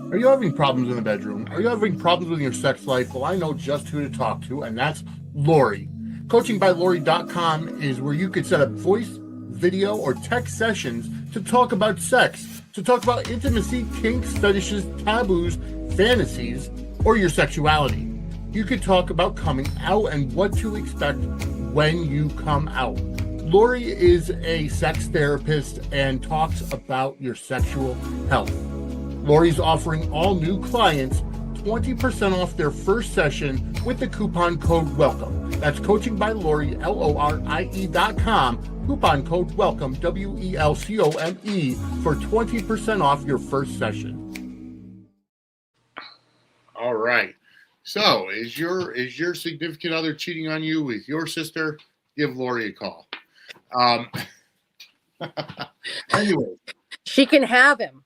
Are you having problems in the bedroom? Are you having problems with your sex life? Well, I know just who to talk to, and that's Lori. CoachingByLori.com is where you could set up voice, video, or text sessions to talk about sex, to talk about intimacy, kinks, fetishes, taboos, fantasies, or your sexuality. You could talk about coming out and what to expect when you come out. Lori is a sex therapist and talks about your sexual health. Lori's offering all new clients 20% off their first session with the coupon code WELCOME. That's CoachingByLori, LORIE.com. Coupon code WELCOME, WELCOME, for 20% off your first session. All right. So, is your significant other cheating on you with your sister? Give Lori a call. Anyway, she can have him.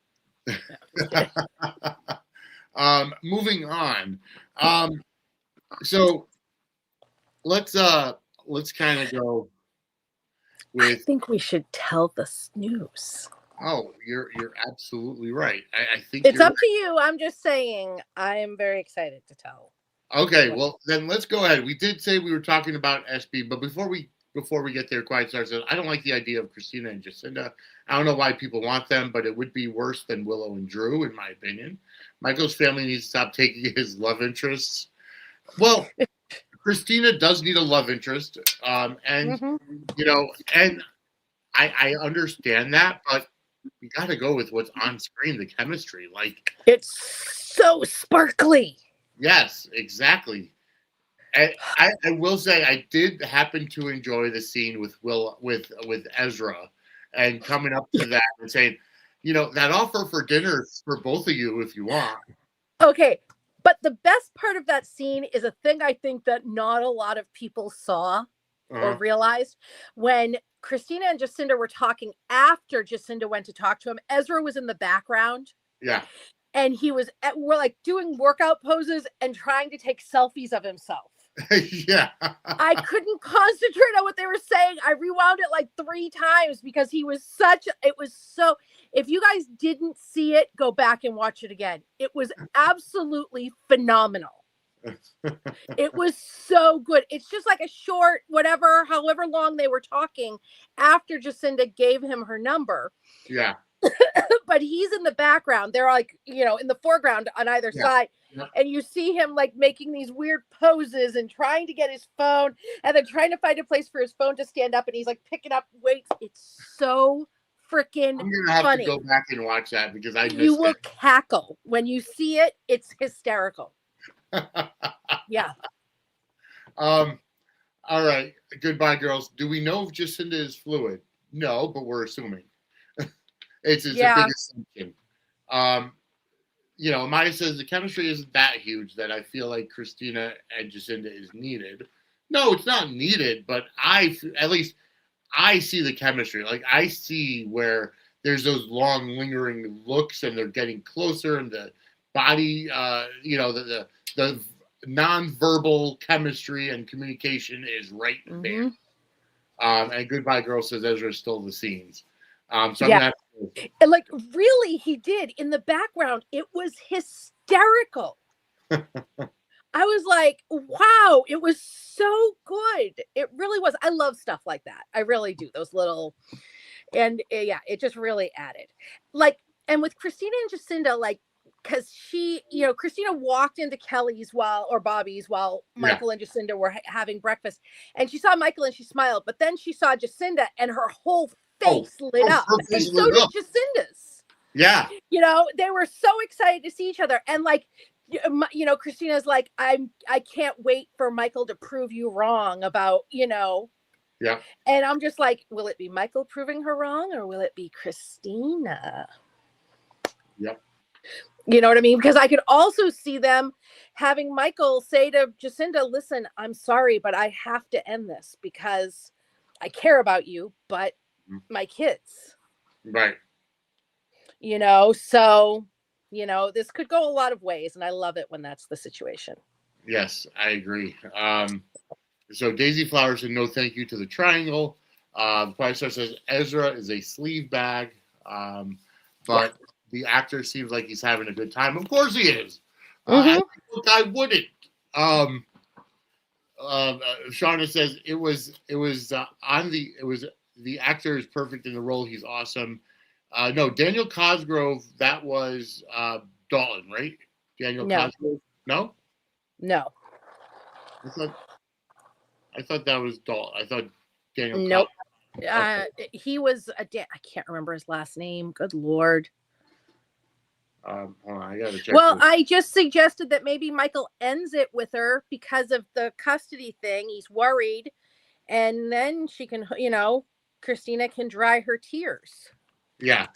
Moving on. So let's kind of go with. I think we should tell the news. Oh, you're absolutely right. I think it's up to you. I'm just saying I am very excited to tell. Okay, well then let's go ahead. We did say we were talking about SB, but before we get there, Quiet Star says, I don't like the idea of Christina and Jacinda. I don't know why people want them, but it would be worse than Willow and Drew, in my opinion. Michael's family needs to stop taking his love interests. Well, Christina does need a love interest. And you know, and I understand that, but you got to go with what's on screen, the chemistry. Like, it's so sparkly. Yes, exactly. And I will say I did happen to enjoy the scene with Ezra and coming up to that and saying, you know, that offer for dinner for both of you if you want. Okay, but the best part of that scene is a thing I think that not a lot of people saw or realized. When Christina and Jacinda were talking after Jacinda went to talk to him, Ezra was in the background. Yeah. And we're like doing workout poses and trying to take selfies of himself. Yeah. I couldn't concentrate on what they were saying. I rewound it like 3 times because if you guys didn't see it, go back and watch it again. It was absolutely phenomenal. It was so good. It's just like a short, however long they were talking after Jacinda gave him her number. Yeah. But he's in the background. They're like, you know, in the foreground on either side. Yeah. And you see him like making these weird poses and trying to get his phone and then trying to find a place for his phone to stand up. And he's like picking up weights. It's so freaking funny. I'm going to have to go back and watch that because you will cackle. When you see it, it's hysterical. Yeah. All right. Goodbye, girls. Do we know if Jacinda is fluid? No, but we're assuming. It's a big assumption. You know, Maya says the chemistry isn't that huge that I feel like Christina and Jacinda is needed. No, it's not needed, but at least I see the chemistry. Like, I see where there's those long, lingering looks and they're getting closer and body, the non-verbal chemistry and communication is right there. And Goodbye Girl says Ezra stole the scenes. So I'm gonna have to, and like really, he did in the background. It was hysterical. I was like, wow, it was so good. It really was. I love stuff like that. I really do. Those little, and yeah, it just really added. Like, and with Christina and Jacinda, like, because she, Christina walked into Kelly's or Bobby's while Michael and Jacinda were having breakfast. And she saw Michael and she smiled. But then she saw Jacinda and her whole face lit up. And so did Jacinda's. Yeah. They were so excited to see each other. And like, Christina's like, I can't wait for Michael to prove you wrong about, Yeah. And I'm just like, will it be Michael proving her wrong or will it be Christina? Yep. You know what I mean? Because I could also see them having Michael say to Jacinda, listen, I'm sorry, but I have to end this because I care about you, but my kids. Right. So, this could go a lot of ways, and I love it when that's the situation. Yes, I agree. So Daisy Flowers said no thank you to the triangle. The Price Star says Ezra is a sleeve bag, but the actor seems like he's having a good time. Of course he is. I wouldn't. Shauna says it was the actor is perfect in the role. He's awesome. No, Daniel Cosgrove. That was Dalton, right? Daniel Cosgrove. No. I thought that was Dalton. I thought Daniel. Nope. He was I can't remember his last name. Good Lord. Hold on, I gotta check. Well, I just suggested that maybe Michael ends it with her because of the custody thing. He's worried, and then she can, Christina can dry her tears. Yeah.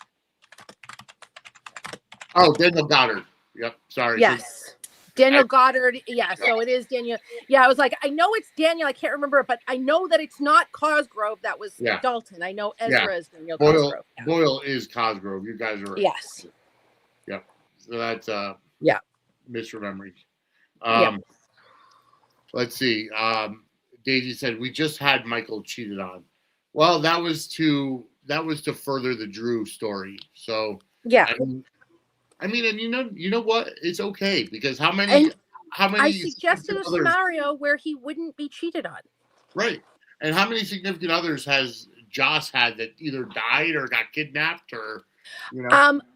Oh, Daniel Goddard. Yep. Sorry. Yes. Daniel Goddard. Yeah. So it is Daniel. Yeah. I was like, I know it's Daniel. I can't remember it, but I know that it's not Cosgrove. That was Dalton. I know Ezra is Daniel Cosgrove. Boyle is Cosgrove. You guys are right. Yes. Yep. So that's misremembering. Let's see. Daisy said we just had Michael cheated on. Well, that was to further the Drew story. So yeah. I mean, and you know what? It's okay because how many? I suggested a scenario where he wouldn't be cheated on. Right. And how many significant others has Joss had that either died or got kidnapped or,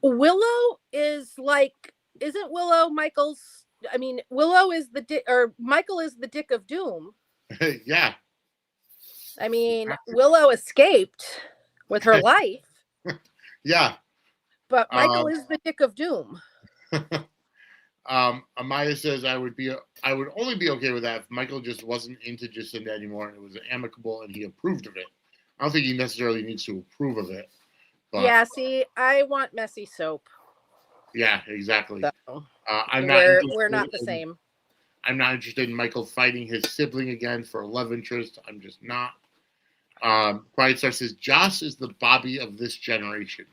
Willow is like, isn't Willow Michael's? I mean, Willow is Michael is the Dick of Doom. Yeah. I mean, Willow escaped with her life. Yeah. But Michael is the Dick of Doom. Amaya says I would only be okay with that if Michael just wasn't into Jacinda anymore and it was amicable and he approved of it. I don't think he necessarily needs to approve of it. But, yeah, see, I want messy soap. Yeah, exactly. So, we're not the same. I'm not interested in Michael fighting his sibling again for a love interest. I'm just not. Bright Star says Joss is the Bobby of this generation.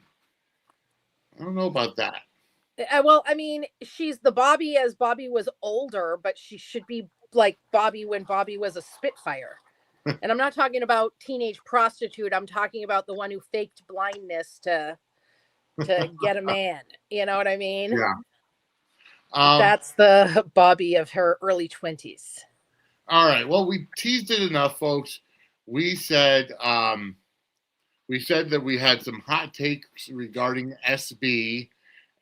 I don't know about that. Well, I mean, she's the Bobby as Bobby was older, but she should be like Bobby when Bobby was a Spitfire. And I'm not talking about teenage prostitute. I'm talking about the one who faked blindness to get a man. You know what I mean? Yeah. That's the Bobby of her early 20s. All right. Well, we teased it enough, folks. We said that we had some hot takes regarding SB.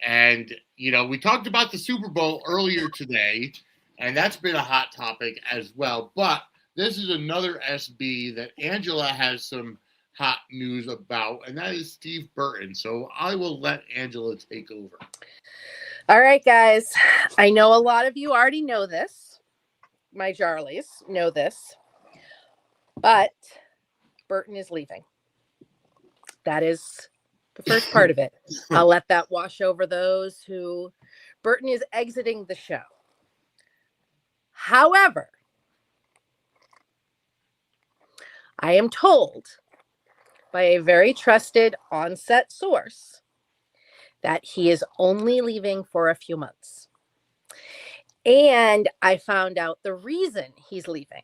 And, we talked about the Super Bowl earlier today, and that's been a hot topic as well. But this is another SB that Angela has some hot news about, and that is Steve Burton. So I will let Angela take over. All right, guys. I know a lot of you already know this. My Jarleys know this. But Burton is leaving. That is the first part of it. I'll let that wash over those who Burton is exiting the show. However, I am told by a very trusted on-set source that he is only leaving for a few months. And I found out the reason he's leaving.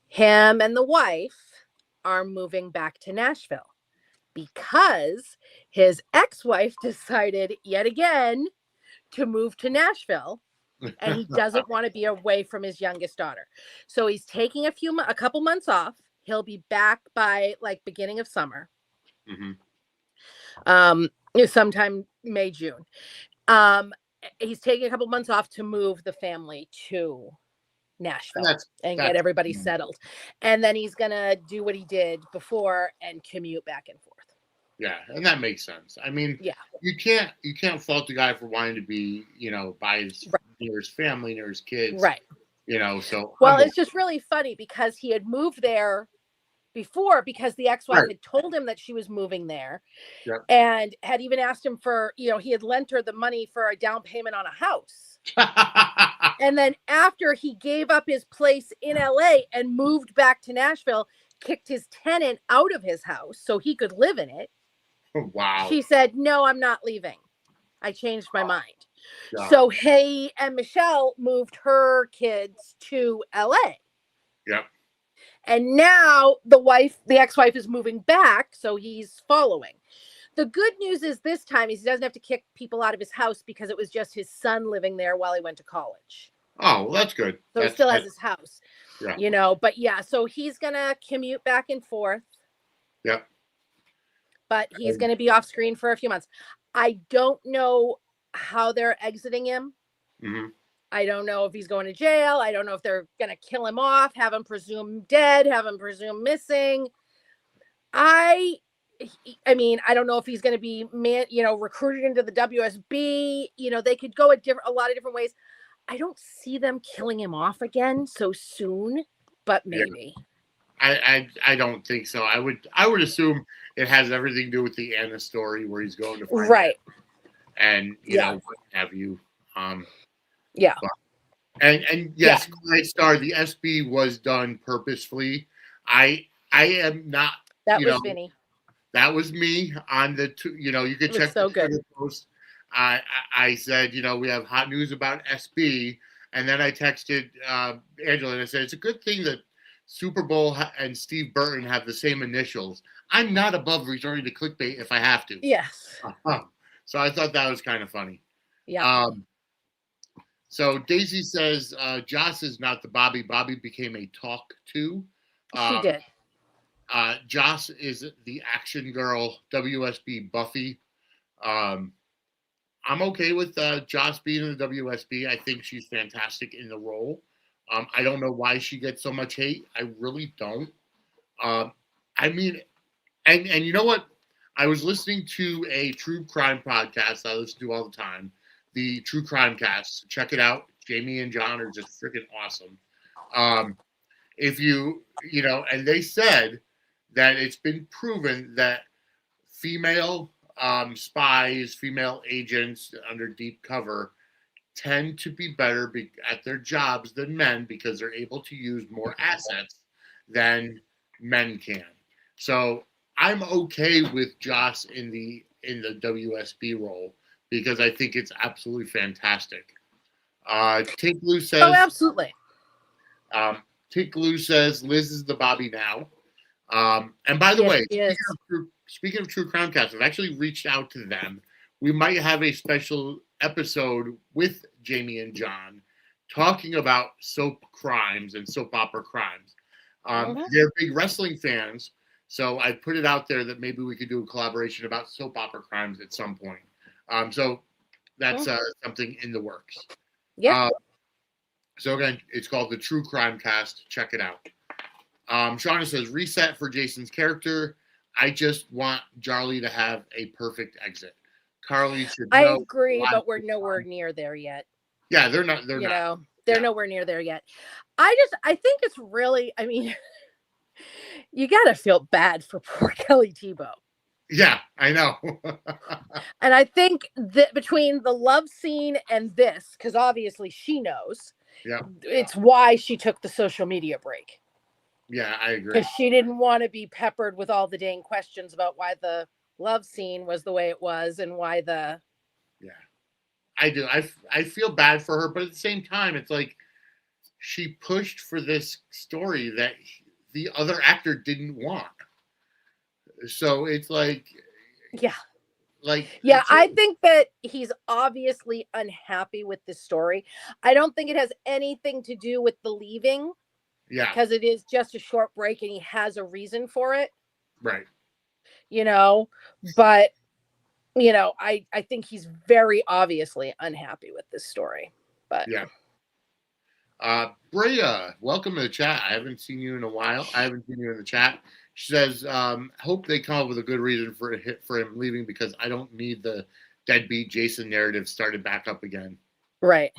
Him and the wife are moving back to Nashville because his ex-wife decided yet again to move to Nashville, and he doesn't want to be away from his youngest daughter. So he's taking a couple months off. He'll be back by like beginning of summer. Sometime May, June. He's taking a couple months off to move the family to Nashville and get everybody settled. And then he's going to do what he did before and commute back and forth. Yeah, and that makes sense. I mean, you can't fault the guy for wanting to be, by his near his family, near his kids. Right. So it's just really funny because he had moved there before because the ex-wife had told him that she was moving there and had even asked him for, he had lent her the money for a down payment on a house. And then after he gave up his place in LA and moved back to Nashville, kicked his tenant out of his house so he could live in it. Wow. She said, "No, I'm not leaving. I changed my mind." God. So he and Michelle moved her kids to LA. Yep. And now the ex-wife is moving back, so he's following. The good news is this time he doesn't have to kick people out of his house because it was just his son living there while he went to college. Oh, well, that's good. So he still has his house. Yeah. But so he's going to commute back and forth. Yep. But he's going to be off screen for a few months. I don't know how they're exiting him. Mm-hmm. I don't know if he's going to jail. I don't know if they're going to kill him off, have him presumed dead, have him presumed missing. I mean, I don't know if he's going to be, recruited into the WSB. They could go a lot of different ways. I don't see them killing him off again so soon, but maybe. I don't think so. I would assume it has everything to do with the Anna story where he's going to find right. It. And what have you. Yeah. And yes, Clyde Star, the SB was done purposefully. I am not. That was Vinny. That was me on the. You could check so the good. post. I said, we have hot news about SB, and then I texted Angela and I said it's a good thing that Super Bowl and Steve Burton have the same initials. I'm not above resorting to clickbait if I have to. Yes. So I thought that was kind of funny. Yeah. So Daisy says Joss is not the Bobby. Bobby became a talk to. She did. Joss is the action girl, WSB Buffy. I'm okay with Joss being in the WSB. I think she's fantastic in the role. I don't know why she gets so much hate. I really don't. I mean, and you know what? I was listening to a true crime podcast I listen to all the time, the True Crime Cast. Check it out. Jamie and John are just freaking awesome. If and they said that it's been proven that female spies, female agents under deep cover tend to be better at their jobs than men because they're able to use more assets than men can. So I'm okay with Joss in the WSB role because I think it's absolutely fantastic. Tink Lou says, "Oh, absolutely." Tink Lou says Liz is the Bobby now. And by the way, speaking of True Crime Cast, I've actually reached out to them. We might have a special episode with Jamie and John talking about soap crimes and soap opera crimes. They're big wrestling fans, so I put it out there that maybe we could do a collaboration about soap opera crimes at some point. So that's something in the works. Yeah. So again, it's called the True Crime Cast. Check it out. Shauna says, reset for Jason's character. I just want Charlie to have a perfect exit. Carly should know. I agree, but we're nowhere near there yet. Yeah, they're not. They're not. They're nowhere near there yet. I think it's really, I mean, you got to feel bad for poor Kelly Tebow. Yeah, I know. And I think that between the love scene and this, because obviously she knows, it's why she took the social media break. Yeah, I agree. Because she didn't want to be peppered with all the dang questions about why the love scene was the way it was and why the I do. I feel bad for her, but at the same time, it's like she pushed for this story that the other actor didn't want. So it's like, yeah. it's I think that he's obviously unhappy with this story. I don't think it has anything to do with the leaving because it is just a short break and he has a reason for it, right. but I think he's very obviously unhappy with this story. But Brea, welcome to the chat. I haven't seen you in a while. I haven't seen you in the chat. She says, hope they come up with a good reason for him leaving because I don't need the deadbeat Jason narrative started back up again. Right.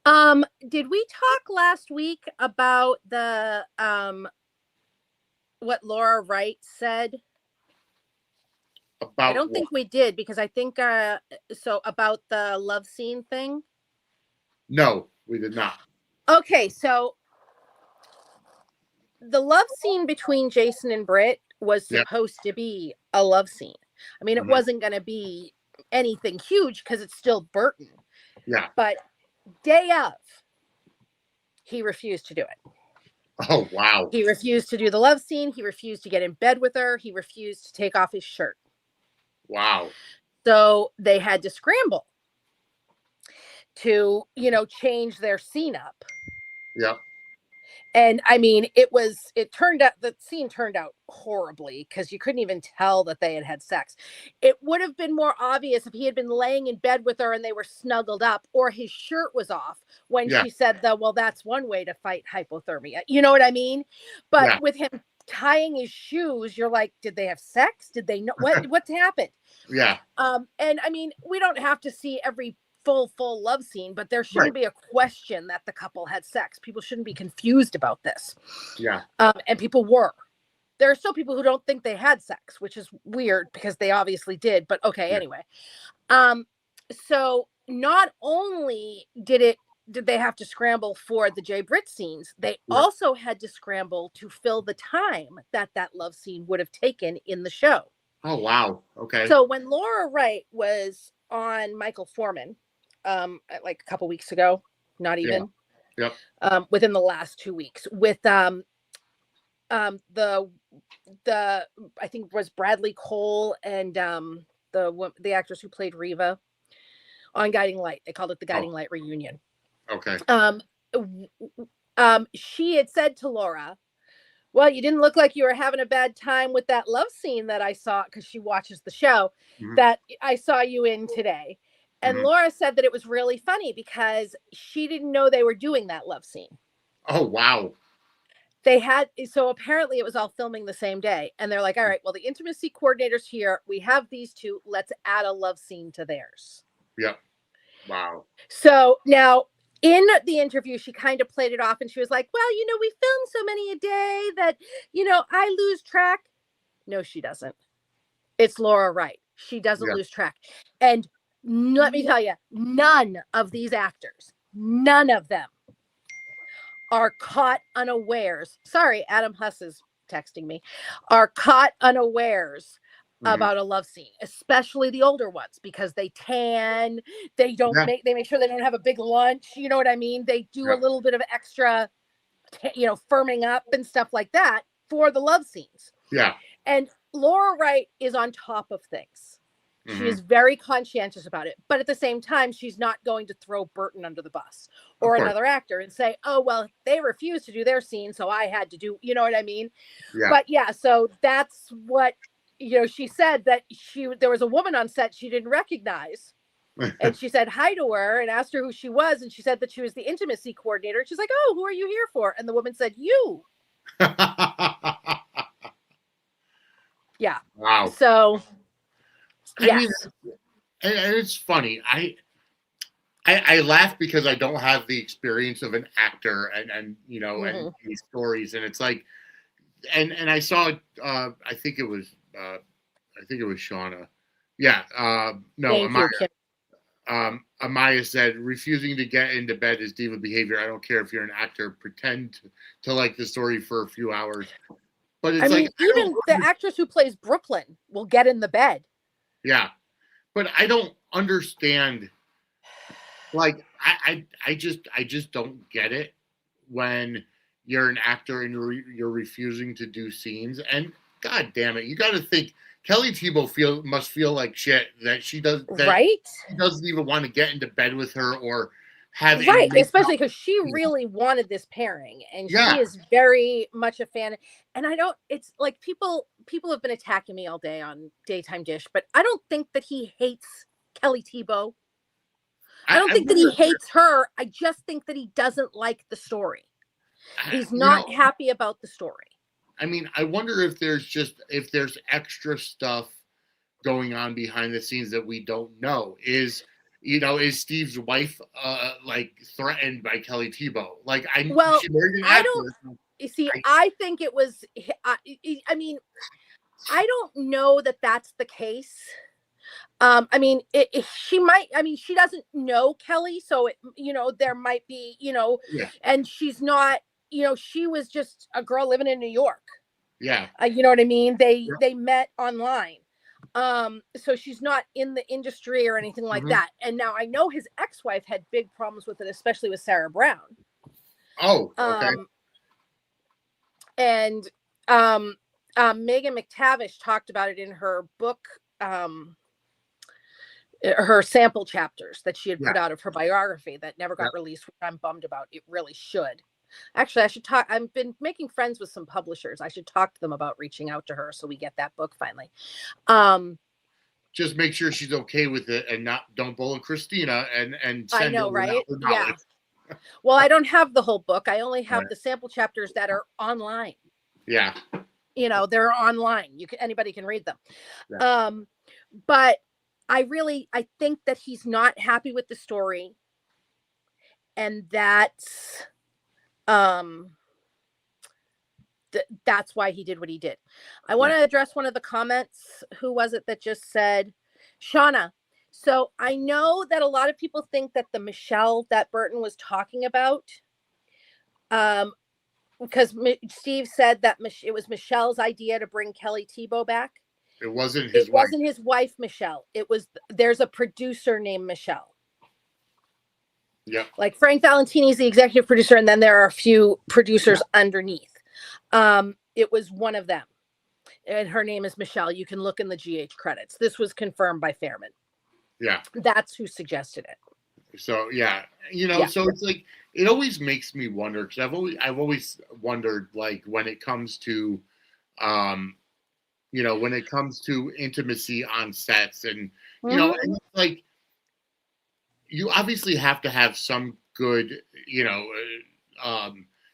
Did we talk last week about the what Laura Wright said? I don't think we did because I think so about the love scene thing. No, we did not. Okay, so the love scene between Jason and Britt was supposed to be a love scene. I mean, it wasn't going to be anything huge because it's still Burton. Yeah. But day of, he refused to do it. Oh, wow. He refused to do the love scene. He refused to get in bed with her. He refused to take off his shirt. Wow. So they had to scramble to, change their scene up. Yeah. And I mean, the scene turned out horribly because you couldn't even tell that they had sex. It would have been more obvious if he had been laying in bed with her and they were snuggled up or his shirt was off when she said well, that's one way to fight hypothermia. You know what I mean? But with him tying his shoes, you're like, did they have sex? Did they know what's happened? Yeah. And I mean, we don't have to see every full love scene, but there shouldn't be a question that the couple had sex. People shouldn't be confused about this. Yeah. And people were. There are still people who don't think they had sex, which is weird because they obviously did, but okay, anyway. So not only did they have to scramble for the Jay Britt scenes, they also had to scramble to fill the time that love scene would have taken in the show. Oh, wow. Okay. So when Laura Wright was on Michael Foreman, like a couple weeks ago, not even, within the last 2 weeks, with the I think it was Bradley Cole and the actress who played Reva on Guiding Light. They called it the Guiding Light reunion. Okay. She had said to Laura, well, you didn't look like you were having a bad time with that love scene that I saw, because she watches the show, that I saw you in today. And Laura said that it was really funny because she didn't know they were doing that love scene. Oh, wow. So apparently it was all filming the same day. And they're like, all right, well, the intimacy coordinator's here. We have these two. Let's add a love scene to theirs. Yeah. Wow. So now in the interview, she kind of played it off and she was like, well, we film so many a day that, I lose track. No, she doesn't. It's Laura Wright. She doesn't lose track. And let me tell you, none of these actors, none of them are caught unawares. Sorry, Adam Huss is texting me. Are caught unawares about a love scene, especially the older ones, because they tan, they make sure they don't have a big lunch. You know what I mean? They do a little bit of extra, firming up and stuff like that for the love scenes. Yeah. And Laura Wright is on top of things. She is very conscientious about it. But at the same time, she's not going to throw Burton under the bus or another actor and say, oh, well, they refused to do their scene, so I had to do, you know what I mean? Yeah. But so that's what, she said that there was a woman on set she didn't recognize. And she said hi to her and asked her who she was. And she said that she was the intimacy coordinator. And she's like, oh, who are you here for? And the woman said, you. Yeah. Wow. So... I mean, and it's funny. I laugh because I don't have the experience of an actor and these stories, and it's like, and I saw I think it was Shauna. Yeah. No, Amaya. Amaya said refusing to get into bed is diva behavior. I don't care if you're an actor. Pretend to like the story for a few hours. But it's I like mean, even the actress who plays Brooklyn will get in the bed. Yeah, but I don't understand. Like, I just don't get it when you're an actor and you're refusing to do scenes. And God damn it, you got to think Kelly Tebow must feel like shit that she doesn't even want to get into bed with her or have right, any especially because she really wanted this pairing, and Yeah. she is very much a fan. And I don't. It's like people have been attacking me all day on Daytime Dish, but I don't think that he hates Kelly Tebow. I don't think that he hates her. I just think that he doesn't like the story. He's not happy about the story. I mean, I wonder if there's extra stuff going on behind the scenes that we don't know. Is Steve's wife like threatened by Kelly Tebow? Like, she married an actor. You see, I think it was. I mean, I don't know that that's the case. I mean, she might. I mean, she doesn't know Kelly, so there might be, and she's not. She was just a girl living in New York. Yeah. You know what I mean? They met online. So she's not in the industry or anything like that. And now I know his ex-wife had big problems with it, especially with Sarah Brown. Oh, okay. And Megan McTavish talked about it in her book, her sample chapters that she had put out of her biography that never got released, which I'm bummed about. It really should. Actually, I should talk. I've been making friends with some publishers. I should talk to them about reaching out to her so we get that book finally. Just make sure she's okay with it and don't bully Christina and send I know, right? Yeah. Well, I don't have the whole book. I only have the sample chapters that are online. Yeah. They're online. Anybody can read them. Yeah. But I think that he's not happy with the story, and that's why he did what he did. I want to address one of the comments. Who was it that just said, Shauna? So I know that a lot of people think that the Michelle that Burton was talking about, because Steve said that it was Michelle's idea to bring Kelly Tebow back. It wasn't his wife. Wasn't his wife, Michelle. There's a producer named Michelle. Yeah. Like Frank Valentini's the executive producer, and then there are a few producers underneath. It was one of them. And her name is Michelle. You can look in the GH credits. This was confirmed by Fairman. Yeah. That's who suggested it. So so it's like it always makes me wonder, because I've always wondered, like, when it comes to when it comes to intimacy on sets, and and it's like, you obviously have to have some good,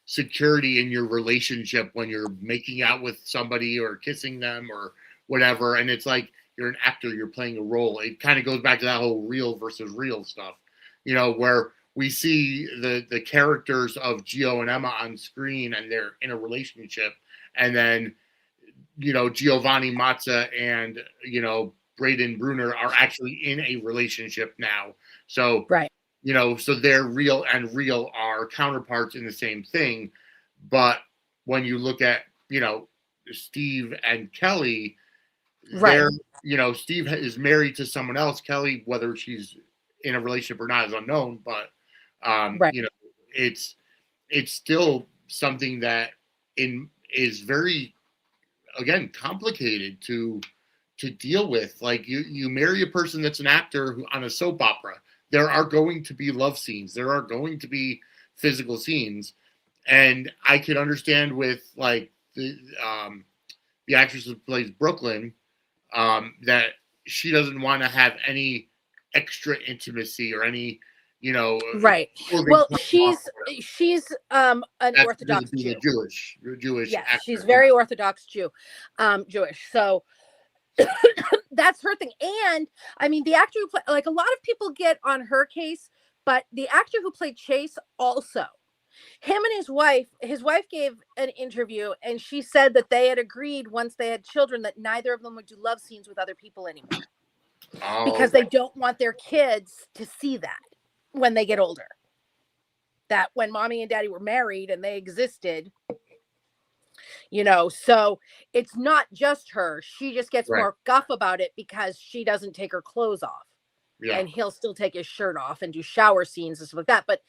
security in your relationship when you're making out with somebody or kissing them or whatever. And it's like, you're an actor, you're playing a role. It kind of goes back to that whole real versus real stuff, where we see the characters of Gio and Emma on screen and they're in a relationship. And then, Giovanni Mazza and, Braden Bruner are actually in a relationship now. So, so they're real and real are counterparts in the same thing. But when you look at, Steve and Kelly, they're, Steve is married to someone else. Kelly, whether she's in a relationship or not is unknown, but, it's still something that is very, again, complicated to deal with. Like, you marry a person that's an actor on a soap opera. There are going to be love scenes. There are going to be physical scenes. And I can understand with, like, the actress who plays Brooklyn, that she doesn't want to have any extra intimacy or any, right. Well, she's an Orthodox Jew. Jewish. Yes, actor. she's very Orthodox Jewish. So that's her thing. And I mean, the actor who played, like, a lot of people get on her case, but the actor who played Chase also, him and his wife gave an interview, and she said that they had agreed once they had children that neither of them would do love scenes with other people anymore, because they don't want their kids to see that when they get older. That when mommy and daddy were married and they existed, So it's not just her. She just gets Right. more guff about it because she doesn't take her clothes off. Yeah. And he'll still take his shirt off and do shower scenes and stuff like that. But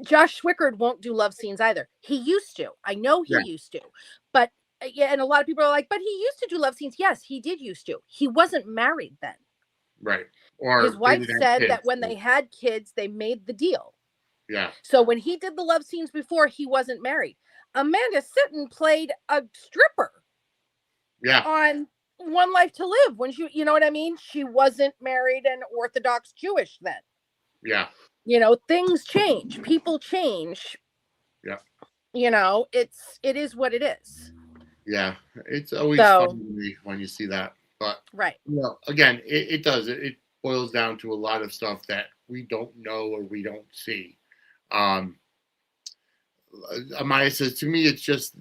Josh Swickard won't do love scenes either. He used to. I know he used to. But yeah, and a lot of people are like, but he used to do love scenes. Yes, he did used to. He wasn't married then. Right. Or his wife said that when they had kids, they made the deal. Yeah. So when he did the love scenes before, he wasn't married. Amanda Sitton played a stripper. Yeah. On One Life to Live, when she, you know what I mean? She wasn't married and Orthodox Jewish then. Yeah. Things change. People change. Yeah. It is what it is. Yeah. It's always fun to me when you see that. But right. Again, it does. It boils down to a lot of stuff that we don't know or we don't see. Amaya says, to me, it's just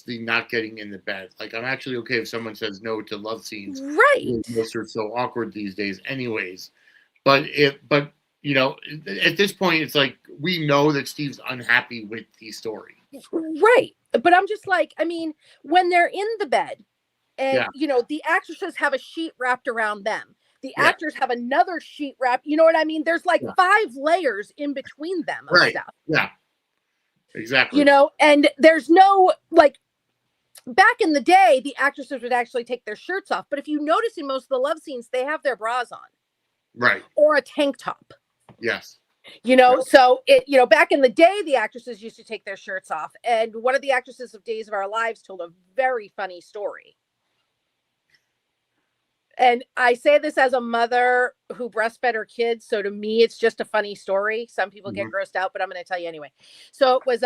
the not getting in the bed. Like, I'm actually okay if someone says no to love scenes. Right. Most are so awkward these days anyways. But at this point, it's like, we know that Steve's unhappy with the story. Right. But I'm just like, I mean, when they're in the bed and, the actresses have a sheet wrapped around them. The actors have another sheet wrapped. You know what I mean? There's like 5 layers in between them of stuff. Yeah. Exactly. And there's no, like, back in the day, the actresses would actually take their shirts off. But if you notice in most of the love scenes, they have their bras on. Right. Or a tank top. Yes. So back in the day, the actresses used to take their shirts off. And one of the actresses of Days of Our Lives told a very funny story. And I say this as a mother who breastfed her kids. So to me, it's just a funny story. Some people get grossed out, but I'm going to tell you anyway. So it was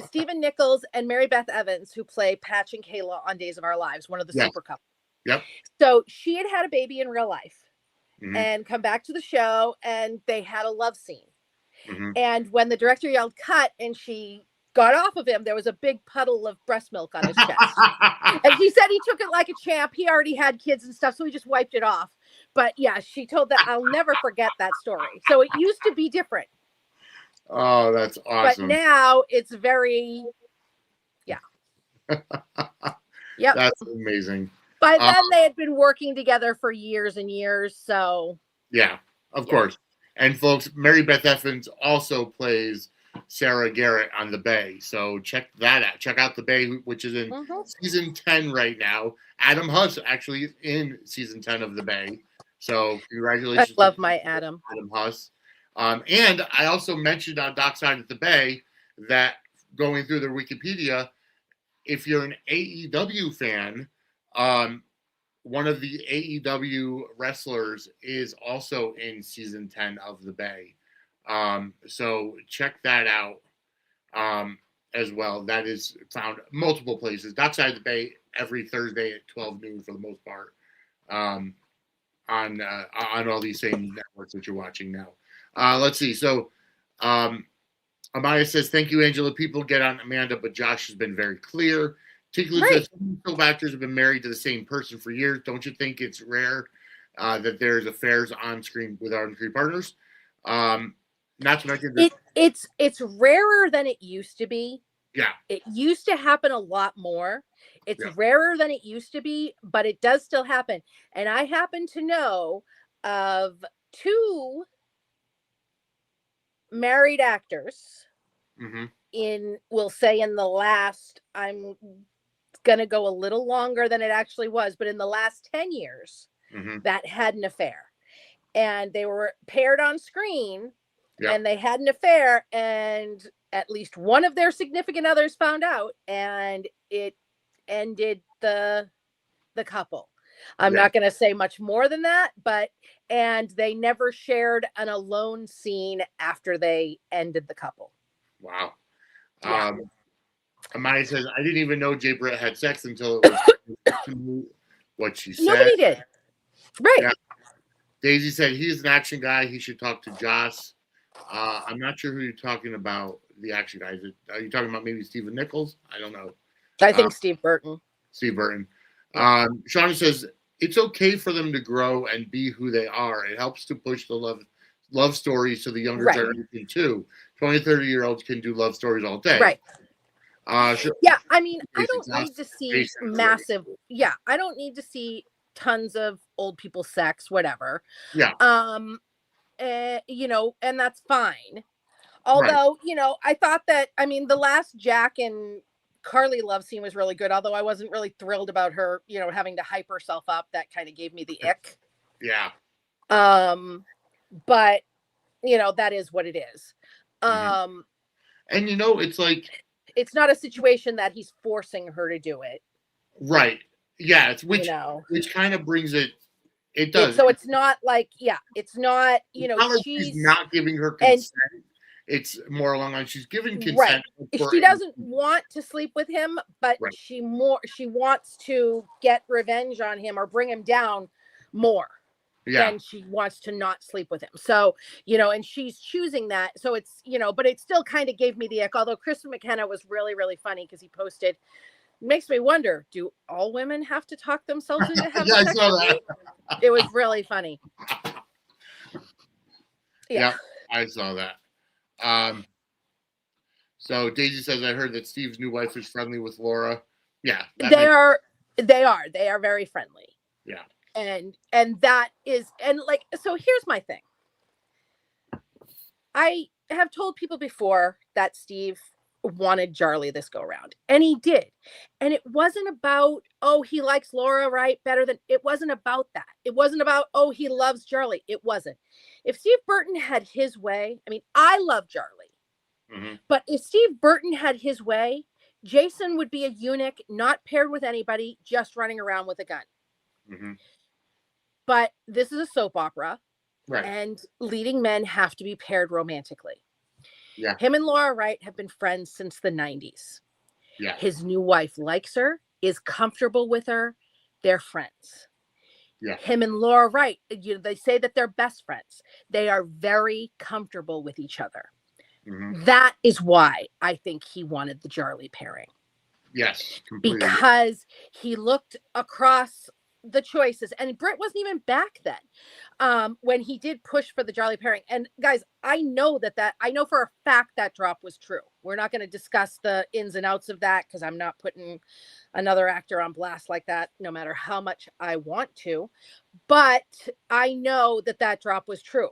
Stephen Nichols and Mary Beth Evans who play Patch and Kayla on Days of Our Lives, one of the super couples. Yep. So she had a baby in real life and come back to the show, and they had a love scene. And when the director yelled cut and she got off of him, there was a big puddle of breast milk on his chest. And he said he took it like a champ. He already had kids and stuff, so he just wiped it off. But yeah, she told that. I'll never forget that story. So it used to be different. Oh, that's awesome. But now it's very, Yep. That's amazing. By then they had been working together for years and years. So yeah, of course. And folks, Mary Beth Evans also plays Sarah Garrett on The Bay. So check that out. Check out The Bay, which is in season 10 right now. Adam Huss actually is in season 10 of The Bay. So congratulations. I love my Adam. Adam Huss. And I also mentioned on Dockside at The Bay that going through their Wikipedia, if you're an AEW fan, one of the AEW wrestlers is also in season 10 of The Bay. So check that out as well. That is found multiple places. Dockside the Bay every Thursday at 12 noon for the most part on all these same networks that you're watching now. Let's see. So Amaya says, thank you, Angela. People get on Amanda, but Josh has been very clear. Tickler says, some actors have been married to the same person for years. Don't you think it's rare that there's affairs on screen with on-screen partners? Not to mention it's rarer than it used to be. Yeah. It used to happen a lot more. It's rarer than it used to be, but it does still happen. And I happen to know of 2 married actors we'll say in the last, I'm going to go a little longer than it actually was, but in the last 10 years that had an affair. And they were paired on screen and they had an affair, and at least one of their significant others found out, and it ended the couple. I'm not going to say much more than that, and they never shared an alone scene after they ended the couple. Wow. Amaya says, I didn't even know Jay Britt had sex until it was what she said. Nobody did. Right. Yeah. Daisy said, he's an action guy. He should talk to Joss. I'm not sure who you're talking about, the action guys. Are you talking about maybe Stephen Nichols? I don't know. I think Steve Burton. Steve Burton. Shauna says, it's okay for them to grow and be who they are. It helps to push the love stories to the younger generation too. 20, 30-year-olds can do love stories all day. Right. Sure. Yeah, I mean, I It's don't need to exhausting. see Jason is massive. Yeah, I don't need to see tons of old people sex, whatever. Yeah, You know, and that's fine. right. Although, you know, I thought that, I mean, the last Jack and Carly love scene was really good. Although I wasn't really thrilled about her, you know, having to hype herself up. That kind of gave me the ick. Yeah. But you know, that is what it is. Mhm. Um, And you know, it's like, it's not a situation that he's forcing her to do it. right. Yeah, it's You know, which kind of brings it. It does. so it's not like, yeah, it's not, you It's know, not like she's not giving her consent. It's more along the line she's giving right. consent. for She doesn't want to sleep with him, but Right. she wants to get revenge on him or bring him down more Yeah. than she wants to not sleep with him. So, you know, and she's choosing that. So it's, you know, but it still kind of gave me the ick. Although Kristen McKenna was really, really funny because he posted, makes me wonder, do all women have to talk themselves into having Yeah, I sex saw with me? that. It was really funny. Yeah, I saw that. So Daisy says, I heard that Steve's new wife is friendly with Laura. Yeah. They are very friendly. Yeah. And that is, and like, so here's my thing. I have told people before that Steve wanted Charlie this go round, and he did. And it wasn't about, oh, he likes Laura, right? Better than, it wasn't about that. It wasn't about, oh, he loves Charlie. It wasn't. If Steve Burton had his way, I mean, I love Charlie. But if Steve Burton had his way, Jason would be a eunuch, not paired with anybody, just running around with a gun. But this is a soap opera, Right. and leading men have to be paired romantically. Yeah. Him and Laura Wright have been friends since the 90s. Yeah. His new wife likes her, is comfortable with her. They're friends. Yeah. Him and Laura Wright, you know, they say that they're best friends. They are very comfortable with each other. That is why I think he wanted the Charlie pairing. Yes, completely. Because he looked across the choices, and Britt wasn't even back then when he did push for the Charlie pairing. And guys, I know I know for a fact that drop was true. We're not going to discuss the ins and outs of that because I'm not putting another actor on blast like that, no matter how much I want to. But I know that drop was true.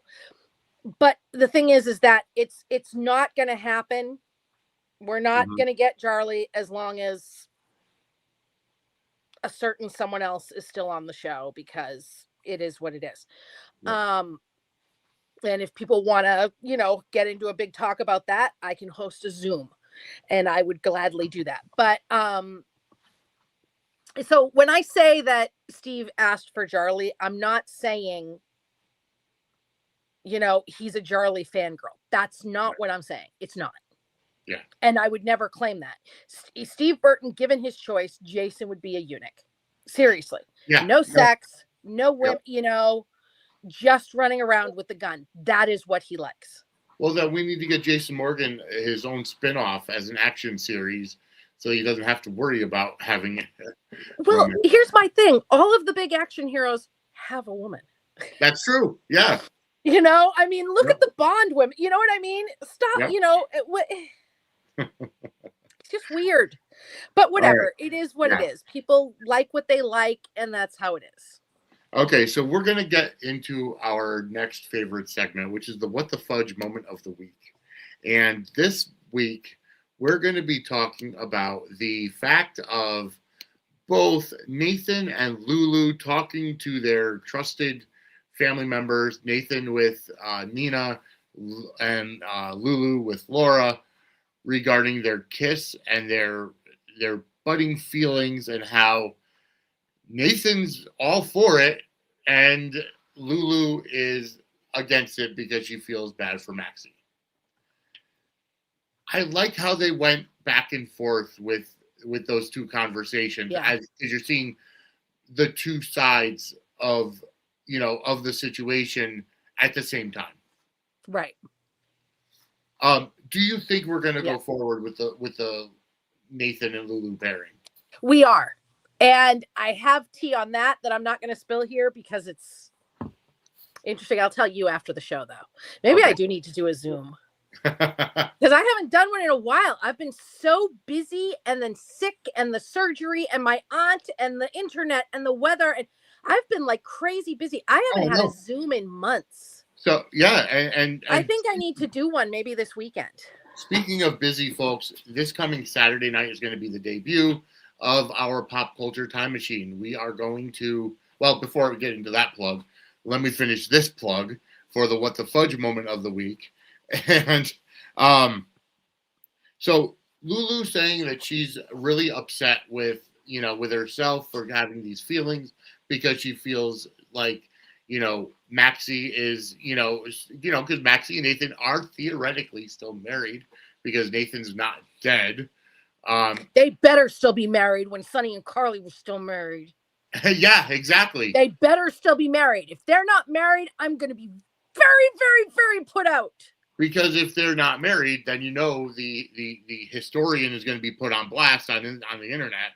But the thing is that it's not going to happen. We're not going to get Charlie as long as a certain someone else is still on the show, because it is what it is. Yeah. And if people want to, you know, get into a big talk about that, I can host a Zoom, and I would gladly do that. But so when I say that Steve asked for Charlie, I'm not saying, you know, he's a Charlie fangirl. That's not what I'm saying. It's not. Yeah. And I would never claim that. Steve Burton, given his choice, Jason would be a eunuch. Seriously. Yeah. No sex, no women, you know, just running around with the gun. That is what he likes. Well, then we need to get Jason Morgan his own spinoff as an action series, so he doesn't have to worry about having it. Well, here's my thing. All of the big action heroes have a woman. That's true. Yeah. You know, I mean, look at the Bond women. You know what I mean? Stop, you know, it's just weird. But whatever. It is what it is. People like what they like, and that's how it is. Okay, so we're going to get into our next favorite segment, which is the What the Fudge moment of the week. And this week, we're going to be talking about the fact of both Nathan and Lulu talking to their trusted family members, Nathan with Nina and Lulu with Laura, regarding their kiss and their budding feelings, and how Nathan's all for it and Lulu is against it because she feels bad for Maxie. I like how they went back and forth with those two conversations, as you're seeing the two sides of, you know, of the situation at the same time. Right. Do you think we're going to go forward with the Nathan and Lulu pairing? We are. And I have tea on that I'm not going to spill here because it's interesting. I'll tell you after the show, though. Maybe I do need to do a Zoom. Because I haven't done one in a while. I've been so busy and then sick and the surgery and my aunt and the internet and the weather. And I've been like crazy busy. I haven't had a Zoom in months. So, yeah. And I think I need to do one maybe this weekend. Speaking of busy folks, this coming Saturday night is going to be the debut of our Pop Culture Time Machine. We are going to, well, before we get into that plug, let me finish this plug for the What the Fudge moment of the week. And so Lulu saying that she's really upset with, with herself for having these feelings because she feels like, Maxie is, because Maxie and Nathan are theoretically still married because Nathan's not dead. They better still be married when Sonny and Carly were still married. Yeah, exactly. They better still be married. If they're not married, I'm going to be very, very, very put out. Because if they're not married, then the historian is going to be put on blast on the internet.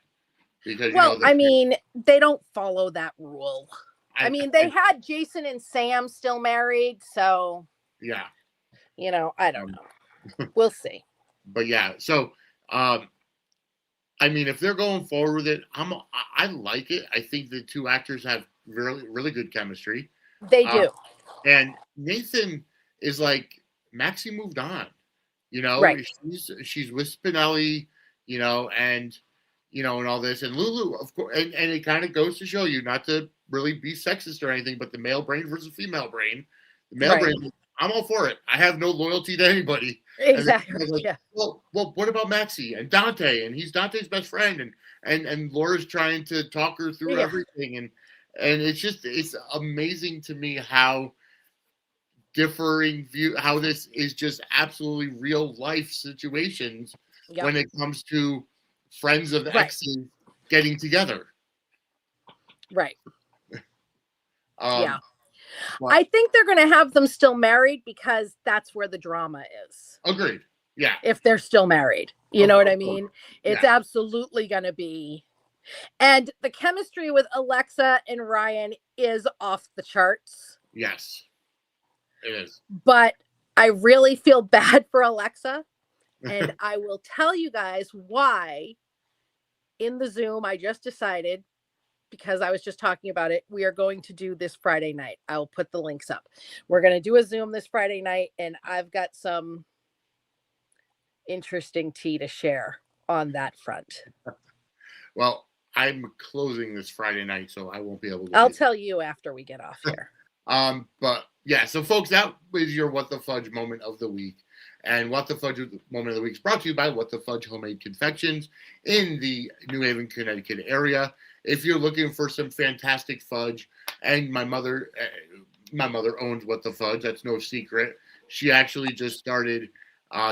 Because I mean, they don't follow that rule. I mean, they had Jason and Sam still married, so yeah. I don't know. We'll see. But yeah, so I mean, if they're going forward with it, I like it. I think the two actors have really, really good chemistry. They do. And Nathan is like, Maxie moved on, right. She's with Spinelli, and all this, and Lulu, of course, and it kind of goes to show you, not to really be sexist or anything, but the male brain versus female brain. The male brain, I'm all for it. I have no loyalty to anybody. Exactly. Like, yeah. Well, what about Maxie and Dante? And he's Dante's best friend, and Laura's trying to talk her through everything, and it's amazing to me how differing view, how this is just absolutely real life situations when it comes to friends of exes getting together. Right. Yeah. I think they're going to have them still married because that's where the drama is. Agreed. Yeah. If they're still married, you know what I mean? It's absolutely going to be. And the chemistry with Alexa and Ryan is off the charts. Yes. It is. But I really feel bad for Alexa. And I will tell you guys why in the Zoom I just decided, because I was just talking about it, we are going to do this Friday night. I'll put the links up. We're going to do a Zoom this Friday night, and I've got some interesting tea to share on that front. Well, I'm closing this Friday night, so I won't be able to. I'll tell you after we get off here. But yeah, so folks, that was your What the Fudge moment of the week. And What the Fudge moment of the week is brought to you by What the Fudge Homemade Confections in the New Haven, Connecticut area. If you're looking for some fantastic fudge, and my mother owns What the Fudge, that's no secret. She actually just started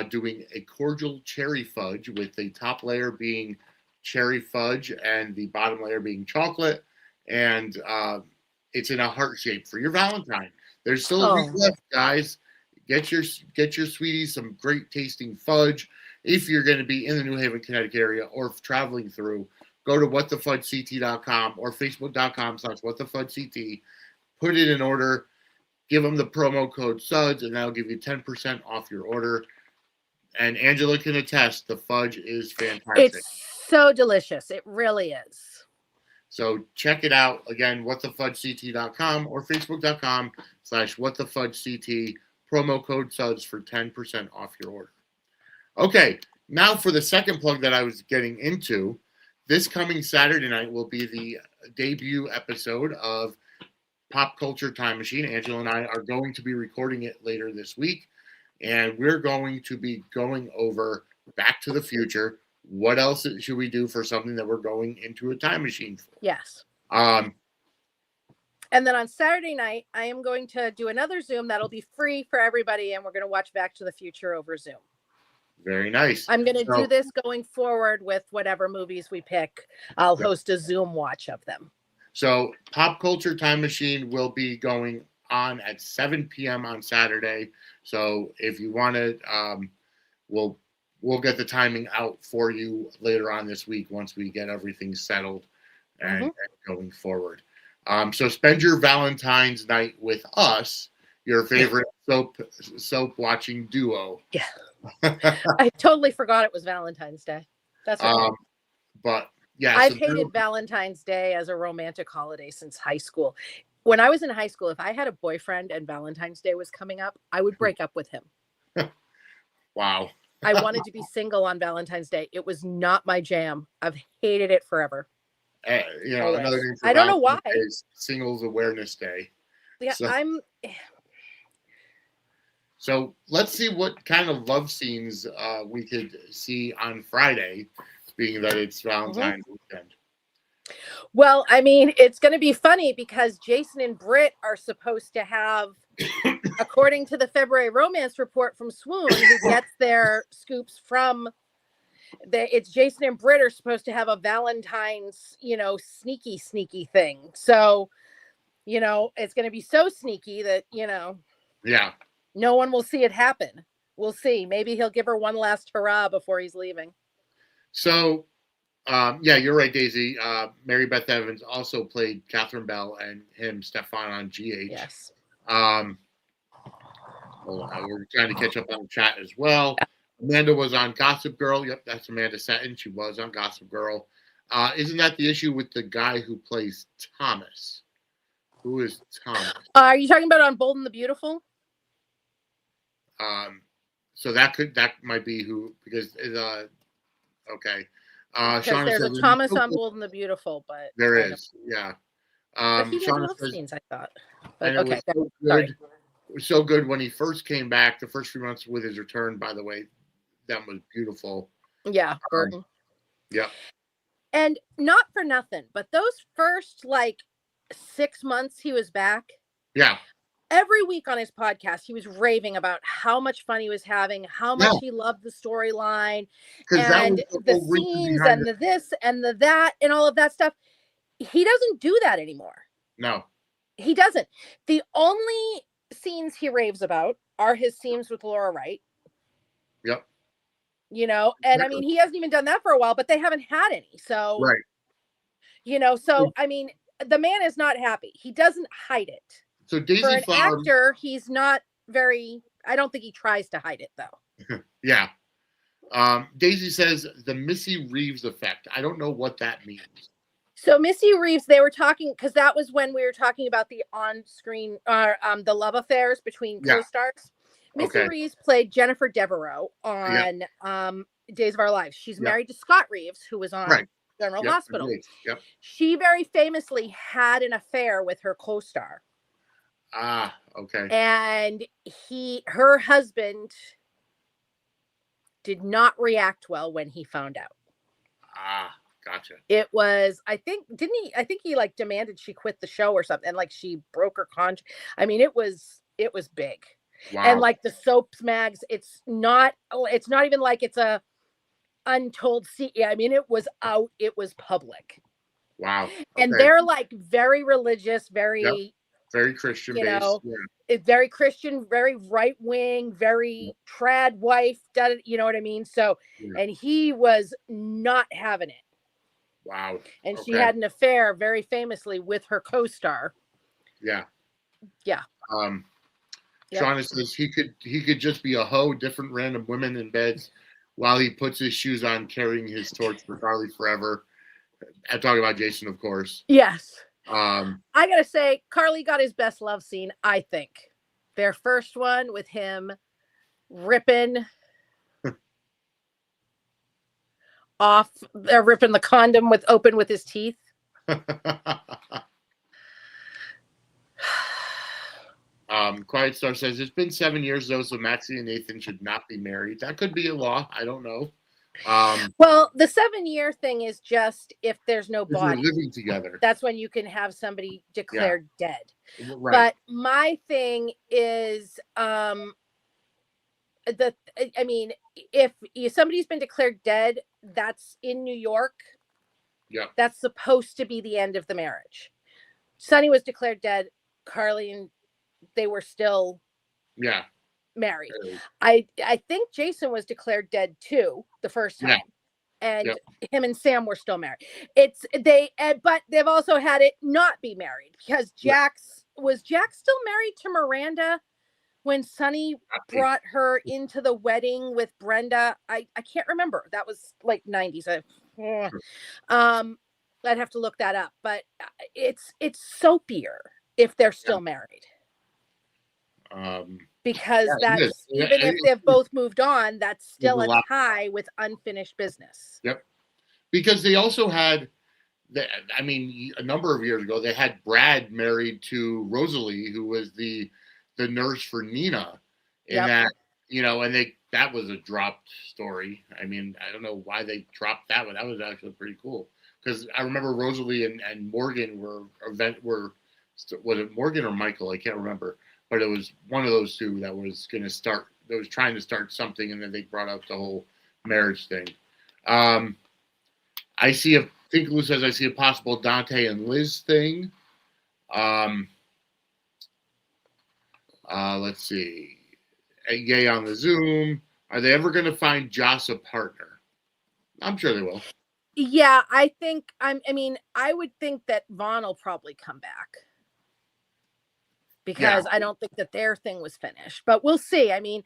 doing a cordial cherry fudge with the top layer being cherry fudge and the bottom layer being chocolate. And it's in a heart shape for your Valentine. There's still a week left, guys. Get your sweeties some great tasting fudge. If you're going to be in the New Haven, Connecticut area or traveling through, go to whatthefudgect.com or facebook.com/whatthefudgect. Put it in order. Give them the promo code Suds, and that'll give you 10% off your order. And Angela can attest, the fudge is fantastic. It's so delicious. It really is. So check it out. Again, whatthefudgect.com or facebook.com/whatthefudgect. Promo code Suds for 10% off your order. Okay, now for the second plug that I was getting into. This coming Saturday night will be the debut episode of Pop Culture Time Machine. Angela and I are going to be recording it later this week, and we're going to be going over Back to the Future. What else should we do for something that we're going into a time machine for? Yes. And then on Saturday night, I am going to do another Zoom that'll be free for everybody, and we're going to watch Back to the Future over Zoom. Very nice. I'm going to do this going forward with whatever movies we pick. I'll host a Zoom watch of them. So Pop Culture Time Machine will be going on at 7 p.m. on Saturday. So if you want to, we'll get the timing out for you later on this week once we get everything settled and going forward. So spend your Valentine's night with us. your favorite soap watching duo. Yeah. I totally forgot it was Valentine's Day. That's okay. But yeah, I've hated Valentine's Day as a romantic holiday since high school. When I was in high school, if I had a boyfriend and Valentine's Day was coming up, I would break up with him. Wow. I wanted to be single on Valentine's Day. It was not my jam. I've hated it forever. Another name for I don't know why. is Singles Awareness Day. Yeah, So let's see what kind of love scenes we could see on Friday, being that it's Valentine's weekend. Well, I mean, it's going to be funny because Jason and Britt are supposed to have, according to the February romance report from Swoon, who gets their scoops from it's Jason and Britt are supposed to have a Valentine's, sneaky thing. So, it's going to be so sneaky that, yeah, no one will see it happen. We'll see. Maybe he'll give her one last hurrah before he's leaving. So, yeah, you're right, Daisy. Mary Beth Evans also played Catherine Bell and him, Stefan, on GH. Yes. Hold on, we're trying to catch up on the chat as well. Amanda was on Gossip Girl. Yep, that's Amanda Seton. She was on Gossip Girl. Isn't that the issue with the guy who plays Thomas? Who is Thomas? Are you talking about on Bold and the Beautiful? So that might be who, because okay. Because there's a Thomas on Bold and the Beautiful, but there is, yeah. But he did Shauna love says, scenes, I thought. But and okay, it was so good. It was so good when he first came back. The first few months with his return, by the way, that was beautiful. Yeah, Burton. Yeah. And not for nothing, but those first 6 months he was back. Yeah. Every week on his podcast, he was raving about how much fun he was having, how much he loved the storyline, and the scenes, and the this and the that, and all of that stuff. He doesn't do that anymore. No. He doesn't. The only scenes he raves about are his scenes with Laura Wright. Yep. And I mean, he hasn't even done that for a while, but they haven't had any. So, right. So, I mean, the man is not happy. He doesn't hide it. So Daisy for an actor, he's not very, I don't think he tries to hide it though. Yeah. Daisy says the Missy Reeves effect. I don't know what that means. So Missy Reeves, they were talking, because that was when we were talking about the on-screen, the love affairs between co-stars. Missy Reeves played Jennifer Devereaux on Days of Our Lives. She's married to Scott Reeves, who was on General Hospital. Yep. She very famously had an affair with her co-star. Ah, okay. And her husband did not react well when he found out. Ah, gotcha. It was, I think he demanded she quit the show or something. And she broke her contract. I mean, it was big. Wow. And the soaps mags, it's not even like it's a untold secret. I mean, it was out, it was public. Wow. Okay. And they're very religious, very very Christian based. It's very Christian, very right wing, very trad wife. You know what I mean? So, and he was not having it. Wow. And she had an affair, very famously, with her co-star. Yeah. Yeah. Shauna says he could just be a hoe, different random women in beds while he puts his shoes on, carrying his torch for Carly forever. I'm talking about Jason, of course. Yes. I gotta say, Carly got his best love scene, I think. Their first one with him ripping off, they're ripping the condom open with his teeth. Quiet Star says it's been 7 years though, so Maxie and Nathan should not be married. That could be a law. I don't know. Well, the 7-year thing is just if there's no body living together. That's when you can have somebody declared dead. Right. But my thing is, I mean, if somebody's been declared dead, that's in New York. Yeah. That's supposed to be the end of the marriage. Sonny was declared dead. Carly and they were still married. I think Jason was declared dead too the first time, and him and Sam were still married. But they've also had it not be married because was Jack still married to Miranda when Sonny brought her into the wedding with Brenda. I can't remember. That was like 90s. I'd have to look that up, but it's soapier if they're still married. Because that's even if they've both moved on, that's still a tie with unfinished business. Yep. Because they also had, I mean, a number of years ago, they had Brad married to Rosalie, who was the nurse for Nina. And that, you know, and that was a dropped story. I mean, I don't know why they dropped that one. That was actually pretty cool. Because I remember Rosalie and Morgan were, was it Morgan or Michael? I can't remember. But it was one of those two that was going to start, that was trying to start something, and then they brought up the whole marriage thing. I think Lou says I see a possible Dante and Liz thing. Let's see. Yay on the Zoom. Are they ever going to find Joss a partner? I'm sure they will. Yeah, I would think that Vaughn will probably come back. Because I don't think that their thing was finished, but we'll see. I mean,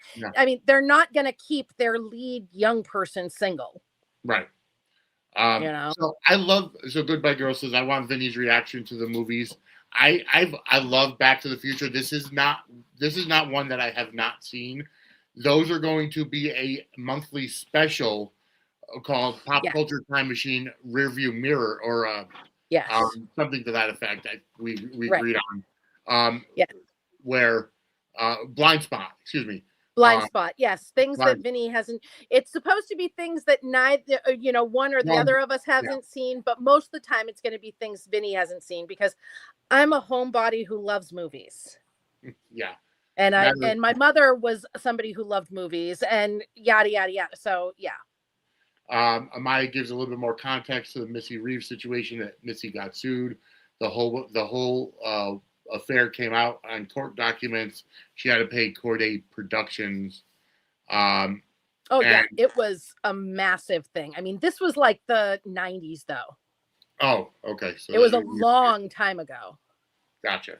they're not going to keep their lead young person single. Right. You know, so Goodbye Girl says, I want Vinny's reaction to the movies. I love Back to the Future. This is not one that I have not seen. Those are going to be a monthly special called Pop Culture Time Machine Rearview Mirror, or something to that effect. We agreed on. Where Blind Spot, excuse me. Blind Spot, yes. Things that Vinny hasn't. It's supposed to be things that neither, one or the other of us hasn't seen, but most of the time it's going to be things Vinny hasn't seen, because I'm a homebody who loves movies. Yeah. And my mother was somebody who loved movies, and yada yada yada. So yeah. Amaya gives a little bit more context to the Missy Reeves situation, that Missy got sued. The whole affair came out on court documents. She had to pay Corday Productions. It was a massive thing. I mean, this was like the 90s, though. Oh, okay. So it was a long time ago. Gotcha.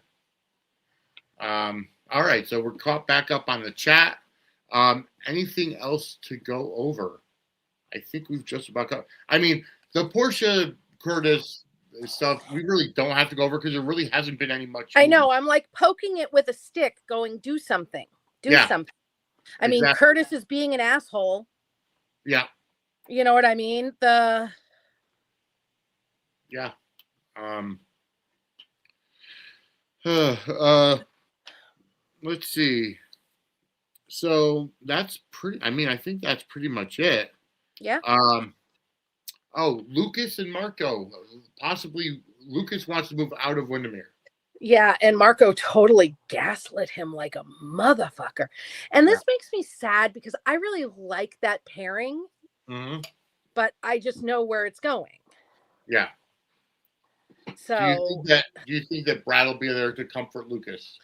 All right, so we're caught back up on the chat. Anything else to go over? I think we've just about got. I mean, the Portia Curtis stuff we really don't have to go over, because there really hasn't been any much. I know. I'm like poking it with a stick, going, do something. Do something. I mean, Curtis is being an asshole. Yeah. You know what I mean? Yeah. Let's see. So that's pretty. I mean, I think that's pretty much it. Yeah. Lucas and Marco. Possibly Lucas wants to move out of Windermere. Yeah, and Marco totally gaslit him like a motherfucker. And this makes me sad, because I really like that pairing. Mm-hmm. But I just know where it's going. Yeah. So do you think that Brad will be there to comfort Lucas?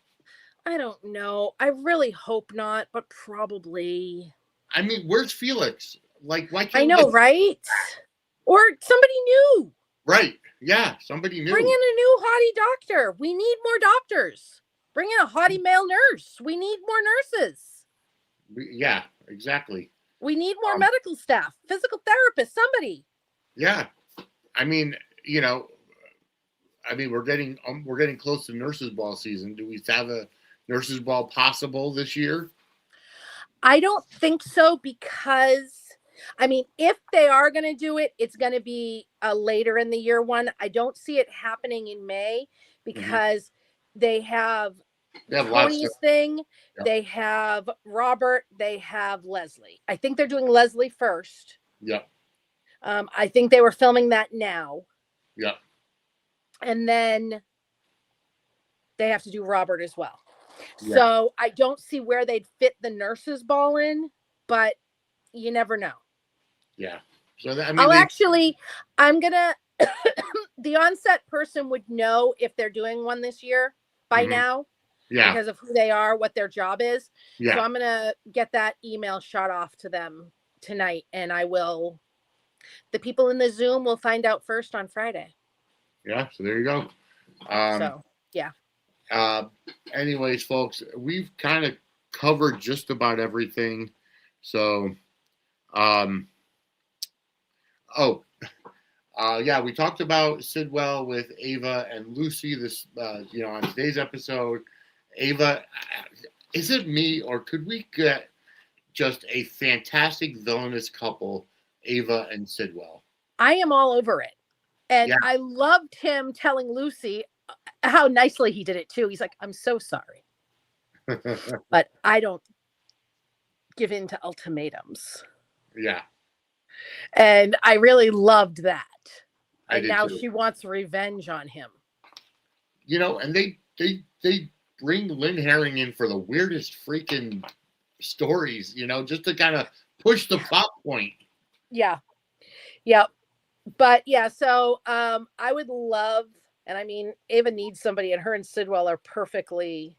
I don't know. I really hope not, but probably. I mean, where's Felix? Like, why can't I know, right? Or somebody new. Right. Yeah, somebody new. Bring in a new hottie doctor. We need more doctors. Bring in a hottie male nurse. We need more nurses. Yeah, exactly. We need more medical staff, physical therapists, somebody. Yeah. I mean, we're getting close to nurses ball season. Do we have a nurses ball possible this year? I don't think so, because if they are going to do it, it's going to be a later in the year one. I don't see it happening in May, because they have Tony's thing. Yeah. They have Robert. They have Leslie. I think they're doing Leslie first. Yeah. I think they were filming that now. Yeah. And then they have to do Robert as well. Yeah. So I don't see where they'd fit the nurses ball in, but you never know. Yeah. So that, I'm gonna the on-set person would know if they're doing one this year by now. Yeah. Because of who they are, what their job is. Yeah. So I'm gonna get that email shot off to them tonight, and the people in the Zoom will find out first on Friday. Yeah, so there you go. Yeah. Anyways, folks, we've kind of covered just about everything. So, yeah, we talked about Sidwell with Ava and Lucy this, on today's episode. Ava, is it me, or could we get just a fantastic villainous couple, Ava and Sidwell? I am all over it. And Yeah. I loved him telling Lucy how nicely he did it too. He's like, I'm so sorry, but I don't give in to ultimatums. Yeah. And I really loved that. And now too. she wants revenge on him. And they bring Lynn Herring in for the weirdest freaking stories, just to kind of push the plot point. Yeah. Yep. But yeah, so I would love, and I mean, Ava needs somebody, and her and Sidwell are perfectly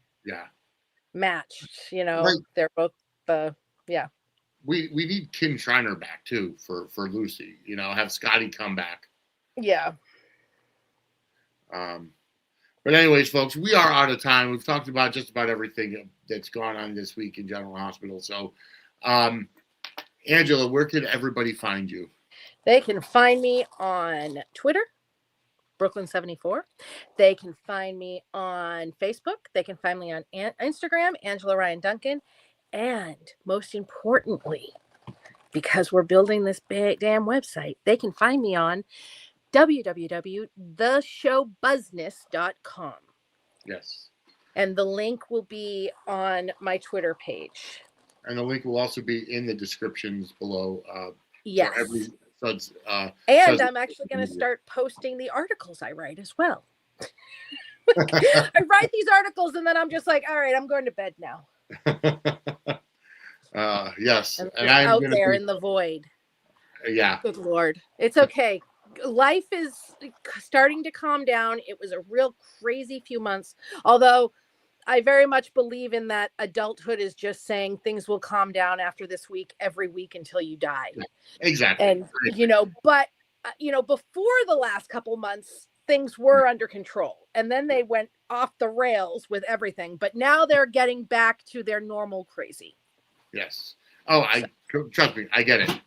matched. Right. They're both yeah. We need Kim Schreiner back too for Lucy. Have Scotty come back. Yeah. But anyways, folks, we are out of time. We've talked about just about everything that's gone on this week in General Hospital. So, Angela, where can everybody find you? They can find me on Twitter, Brooklyn74. They can find me on Facebook. They can find me on Instagram, Angela Ryan Duncan. And most importantly, because we're building this big damn website, they can find me on www.theshowbuzzness.com. Yes. And the link will be on my Twitter page. And the link will also be in the descriptions below. Yes. For every Suds, and I'm actually going to start posting the articles I write as well. I write these articles and then I'm just like, all right, I'm going to bed now. Yes. And I'm out there in the void. Yeah. Good Lord. It's okay. Life is starting to calm down. It was a real crazy few months. Although I very much believe in that adulthood is just saying things will calm down after this week, every week until you die. Exactly. And, but, before the last couple months, things were under control. And then they went off the rails with everything. But now they're getting back to their normal crazy. Yes. Oh, trust me, I get it.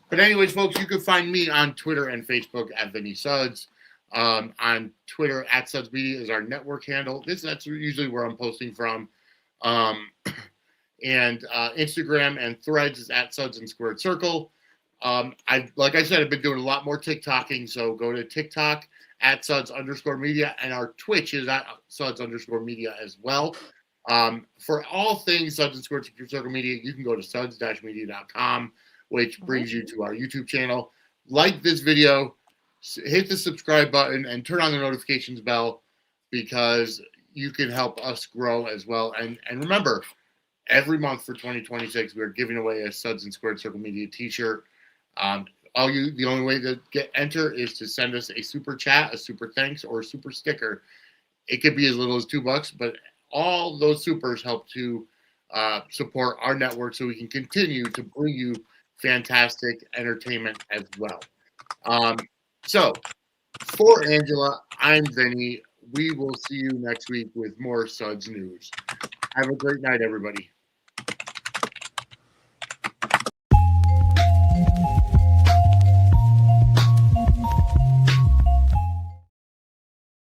But anyways, folks, you can find me on Twitter and Facebook at Vinny Suds. On Twitter at Suds Media is our network handle. That's usually where I'm posting from. And Instagram and Threads is at Suds and Squared Circle. Like I said, I've been doing a lot more TikToking, so go to TikTok at Suds_media, and our Twitch is at Suds_media as well. For all things Suds and Squared Circle Media, you can go to suds-media.com, which brings you to our YouTube channel. Like this video, hit the subscribe button, and turn on the notifications bell, because you can help us grow as well. And remember, every month for 2026, we're giving away a Suds and Squared Circle Media t-shirt. The only way to enter is to send us a super chat, a super thanks, or a super sticker. It could be as little as $2, but all those supers help to support our network so we can continue to bring you fantastic entertainment as well. So for Angela, I'm Vinny. We will see you next week with more Suds news. Have a great night, everybody.